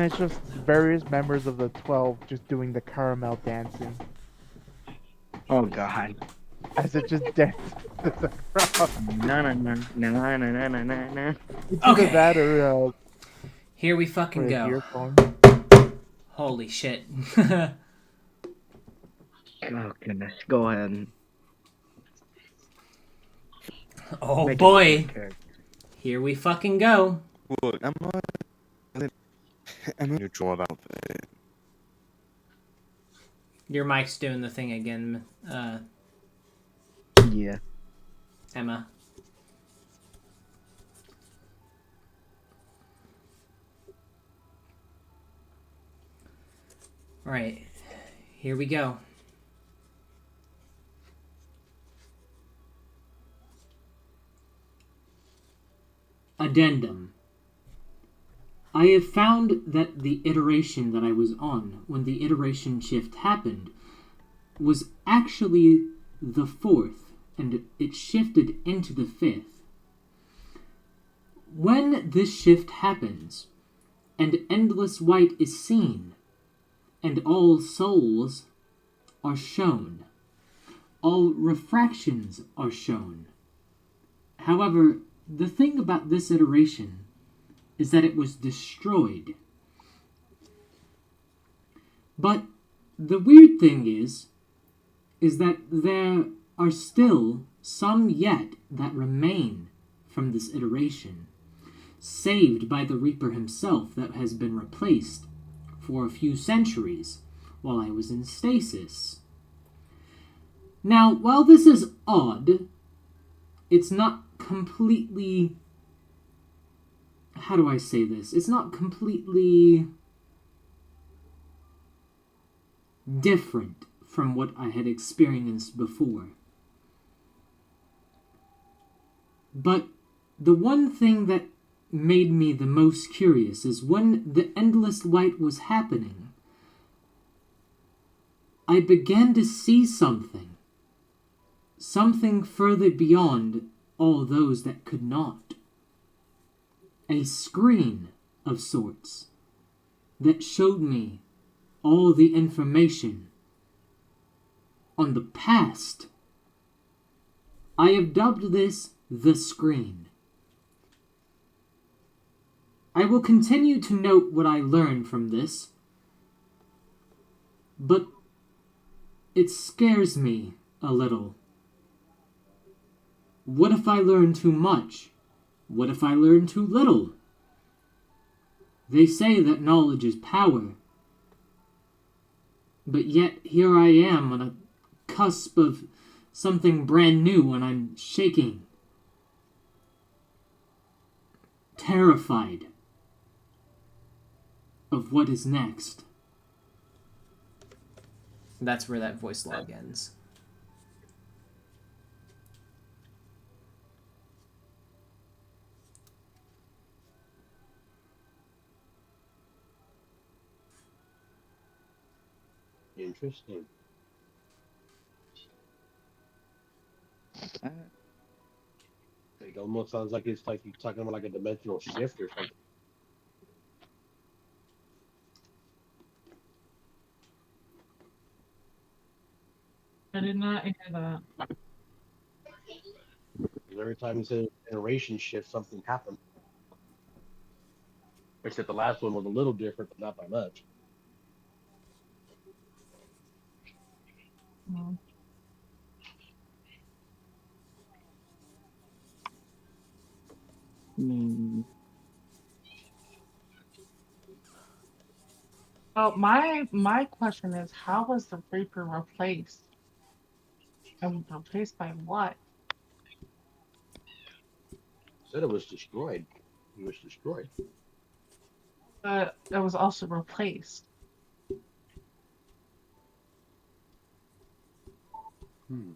it's just various members of the 12 just doing the caramel dancing Oh God. as it just dances across. No, no, no, no, no, no, no, no, no. It's Okay. either that or Here we fucking or go. earphone. Holy shit. Oh goodness. Go ahead. Oh Make it boy. character. Here we fucking go. look, Emma neutral about it. Your mic's doing the thing again, Yeah. Emma. Alright. Here we go. Addendum. I have found that the iteration that I was on when the iteration shift happened was actually the 4th, and it shifted into the 5th. When this shift happens, and endless white is seen, and all souls are shown, all refractions are shown. However, the thing about this iteration is that it was destroyed. But the weird thing is that there are still some yet that remain from this iteration, saved by the Reaper himself that has been replaced for a few centuries while I was in stasis. Now, while this is odd, it's not completely... How do I say this? It's not completely different from what I had experienced before. But the one thing that made me the most curious is when the endless light was happening, I began to see something further beyond all those that could not. A screen of sorts that showed me all the information on the past. I have dubbed this the screen. I will continue to note what I learn from this, but it scares me a little. What if I learn too much? What if I learn too little? They say that knowledge is power. But yet, here I am on a cusp of something brand new and I'm shaking. Terrified of what is next. That's where that voice log ends. Interesting. It almost sounds like it's like you're talking about like a dimensional shift or something. I did not hear that. Every time you say generation shift, something happens. Except the last one was a little different, but not by much. Mm. Hmm. Oh, my question is, how was the Reaper replaced? And replaced by what? Said it was destroyed. It was destroyed. It was also replaced. Hmm.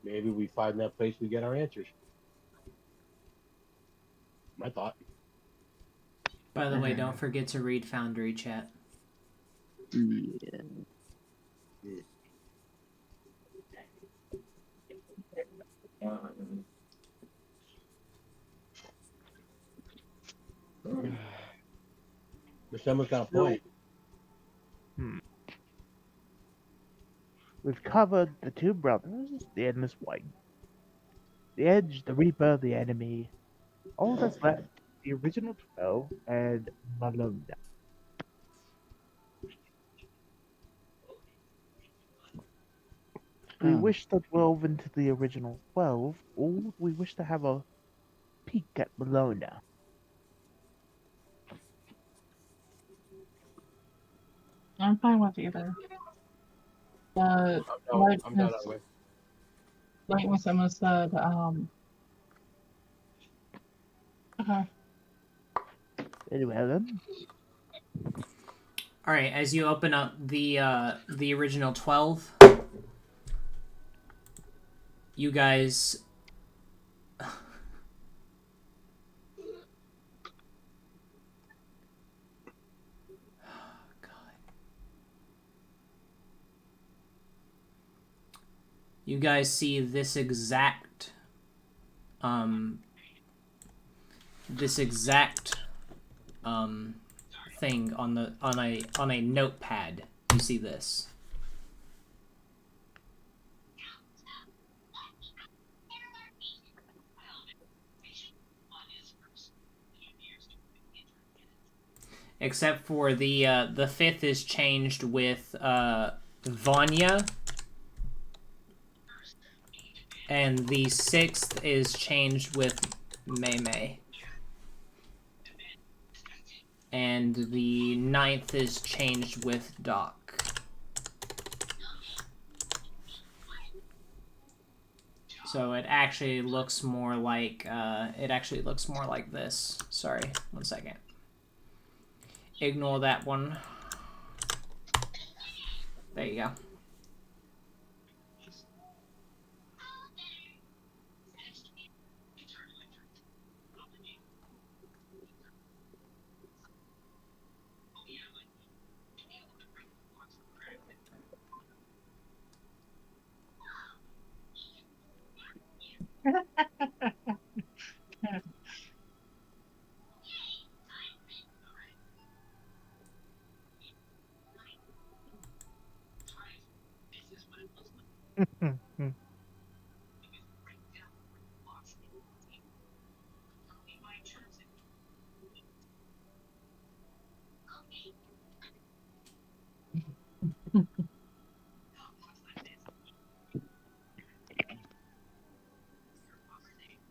Maybe we find that place we get our answers. My thought. By the way, don't forget to read Foundry chat. Yeah. But someone's got a point. We've covered the two brothers, the Endless White, the Edge, the Reaper, the enemy. All that's left, the original 12, and Malona. We wish to delve into the original 12, or we wish to have a peek at Malona. I'm fine with either. No, Like I'm done Miss, anyway. like Miss Emma said, okay. Anyway, then, All right, as you open up the original 12, you guys you guys see this exact thing on a notepad. You see this. Except for the 5th is changed with Vanya, and the 6th is changed with Mei Mei. And the 9th is changed with Doc. So it actually looks more like this. Sorry, 1 second. Ignore that one. There you go.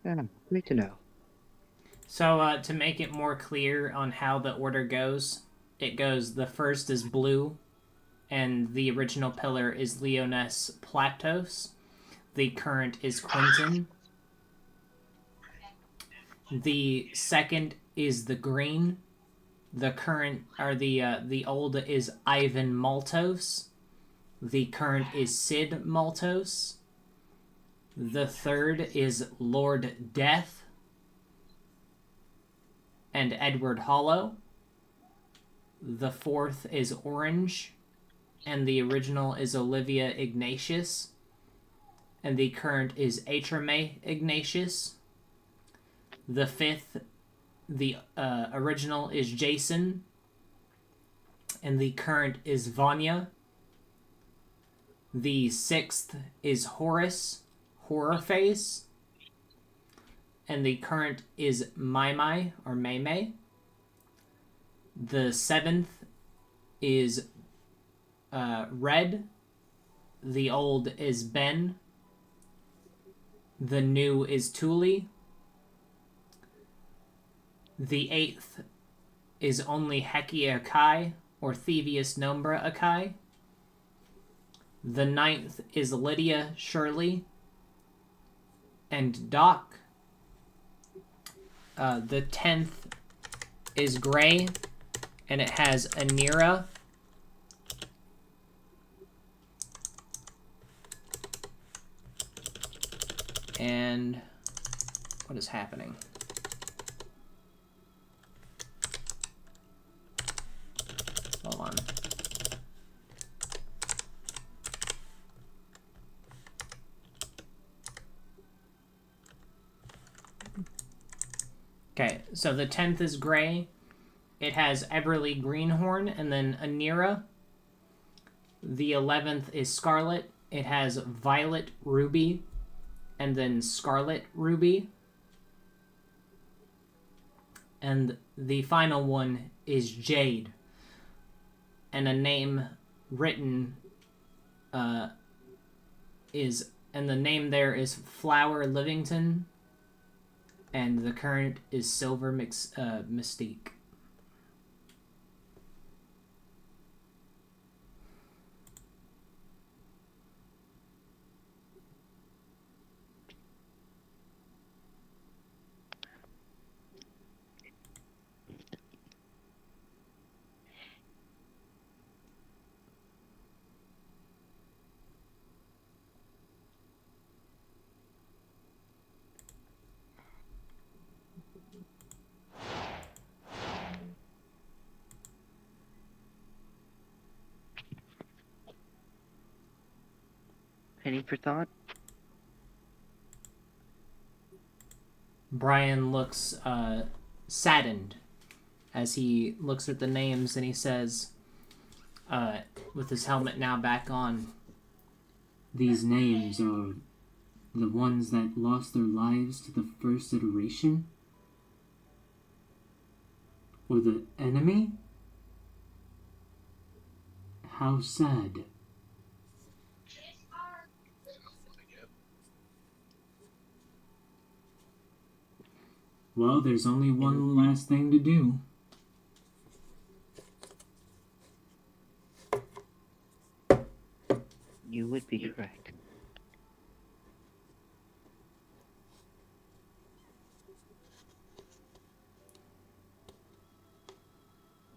Yeah, great to know. So to make it more clear on how the order goes, it goes: the first is Blue, and the original pillar is Leoness Platos. The current is Quentin. The second is the Green. The current, or the old, is Ivan Maltos. The current is Sid Maltos. The third is Lord Death and Edward Hollow. The fourth is Orange, and the original is Olivia Ignatius, and the current is Atrame Ignatius. The fifth, the original, is Jason, and the current is Vanya. The sixth is Horus, Horrorface, and the current is Mai Mai or Mei Mei. The 7th is Red. The old is Ben. The new is Tuli. The 8th is only Heki Akai or Thievius Nombra Akai. The 9th is Lydia Shirley and Doc. The 10th is Gray, and it has Anira. And what is happening? Hold on. Okay, so the 10th is Gray. It has Everly Greenhorn and then Anira. The 11th is Scarlet. It has Violet Ruby and then Scarlet Ruby. And the final one is Jade. And a name written and the name there is Flower Livington. And the current is Silver Mystique. Penny for thought? Brian looks saddened as he looks at the names and he says, with his helmet now back on, These names are the ones that lost their lives to the first iteration? Or the enemy? How sad. Well, there's only one last thing to do. You would be correct.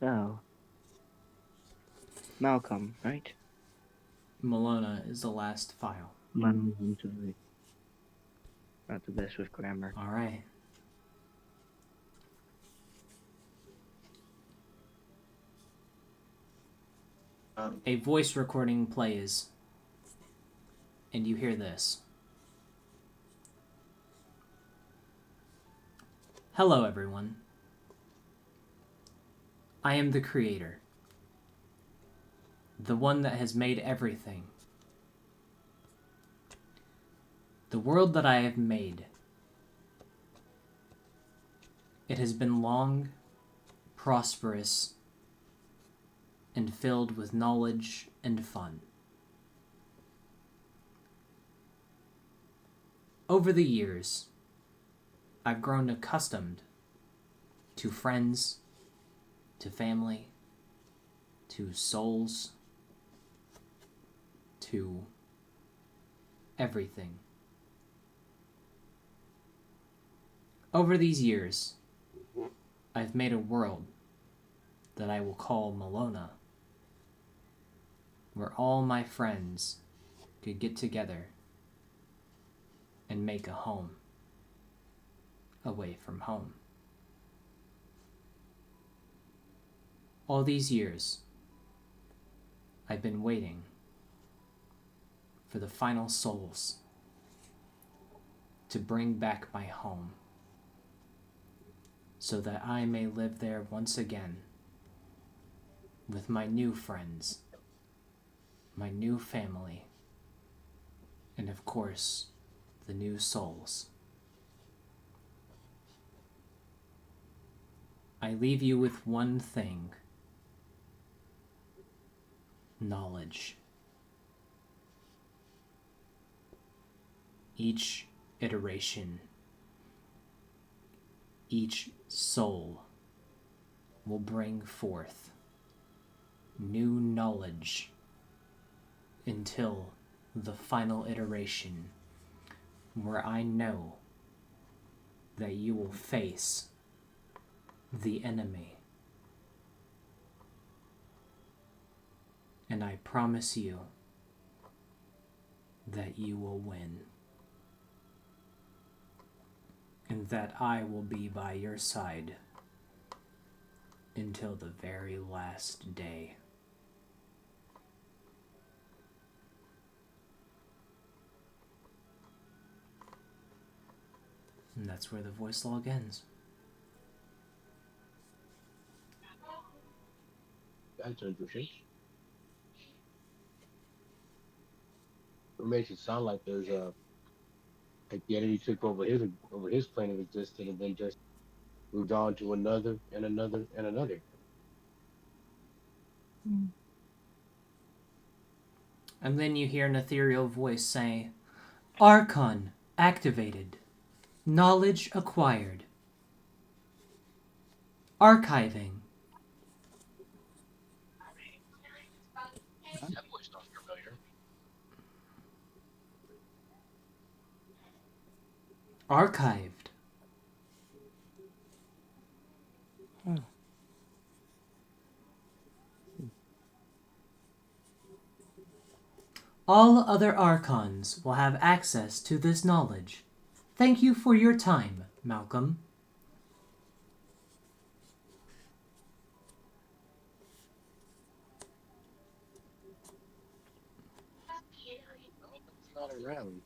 So, Malcolm, right? Malona is the last file. I'm sorry. Not the best with grammar. All right. A voice recording plays, and you hear this. Hello, everyone. I am the creator, the one that has made everything. The world that I have made. It has been long, prosperous, and filled with knowledge and fun. Over the years, I've grown accustomed to friends, to family, to souls, to everything. Over these years, I've made a world that I will call Malona, where all my friends could get together and make a home away from home. All these years, I've been waiting for the final souls to bring back my home so that I may live there once again with my new friends, my new family, and of course, the new souls. I leave you with one thing. Knowledge. Each iteration, each soul will bring forth new knowledge until the final iteration where I know that you will face the enemy. And I promise you that you will win. And that I will be by your side until the very last day. And that's where the voice log ends. That's interesting. It makes it sound like there's a like the entity took over his plane of existence and then just moved on to another and another and another. And then you hear an ethereal voice say, Archon activated. Knowledge acquired. Archiving. That voice sounds familiar. Archived. All other Archons will have access to this knowledge. Thank you for your time, Malcolm. It's not around.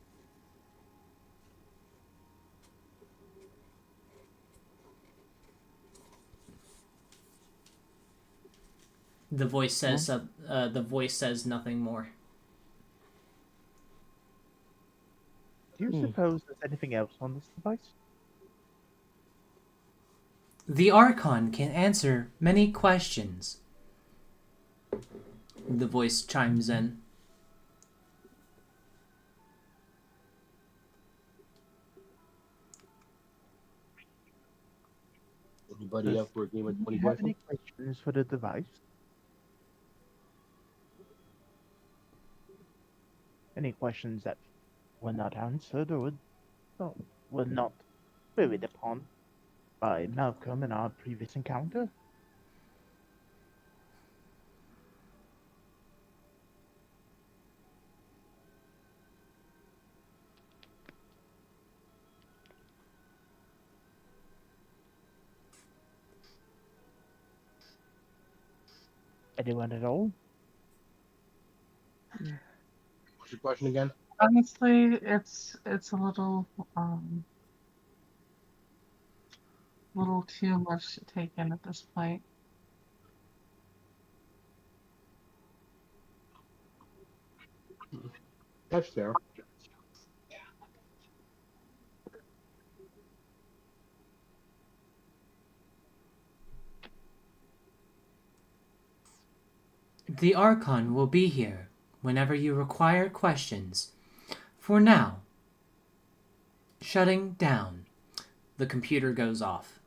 The voice says nothing more. Do you suppose there's anything else on this device? The Archon can answer many questions. The voice chimes in. Anybody up for a game of Do 20 you have questions? any questions for the device? Any questions that were not answered or were not queried upon by Malcolm in our previous encounter? Anyone at all? What's your question again? Honestly, it's a little too much to take in at this point. That's fair. The Archon will be here whenever you require questions. For now, shutting down. The computer goes off.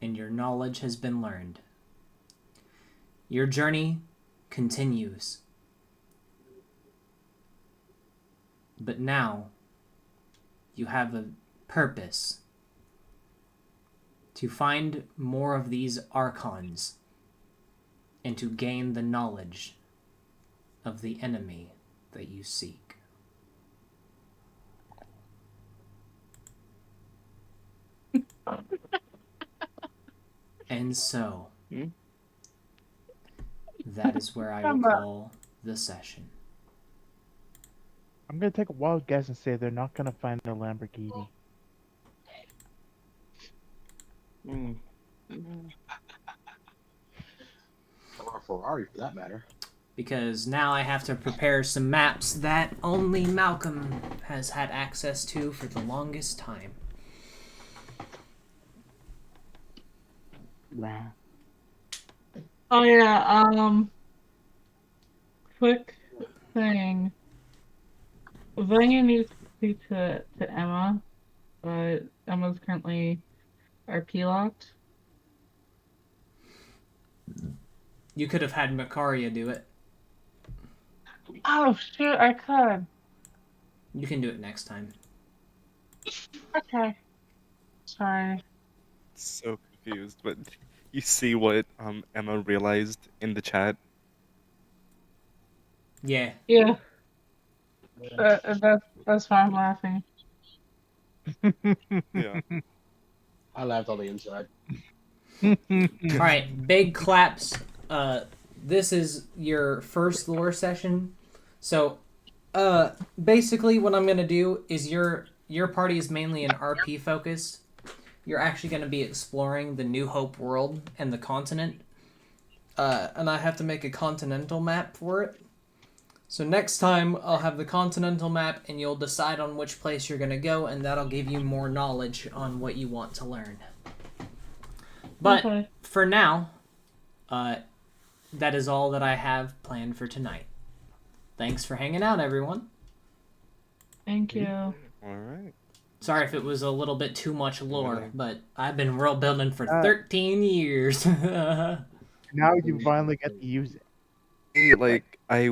And your knowledge has been learned. Your journey continues. But now, you have a purpose. To find more of these Archons, and to gain the knowledge of the enemy that you seek. And so, that is where I will call the session. I'm gonna take a wild guess and say they're not gonna find the Lamborghini. Ari, for that matter. Because now I have to prepare some maps that only Malcolm has had access to for the longest time. Wow. Oh yeah, quick thing. Vanya needs to speak to Emma, but Emma's currently RP locked. You could have had Makaria do it. Oh shoot, I could. You can do it next time. Okay. Sorry. So confused, but you see what Emma realized in the chat? Yeah. Yeah. That's why I'm laughing. Yeah. I laughed on the inside. Alright, big claps. This is your first lore session. So, basically what I'm going to do is your party is mainly an RP focus. You're actually going to be exploring the New Hope world and the continent. And I have to make a continental map for it. So next time, I'll have the continental map, and you'll decide on which place you're going to go, and that'll give you more knowledge on what you want to learn. But Okay. for now, that is all that I have planned for tonight. Thanks for hanging out, everyone. Thank you. All right. Sorry if it was a little bit too much lore, but I've been world building for Uh, 13 years. Now you finally get to use it. Like I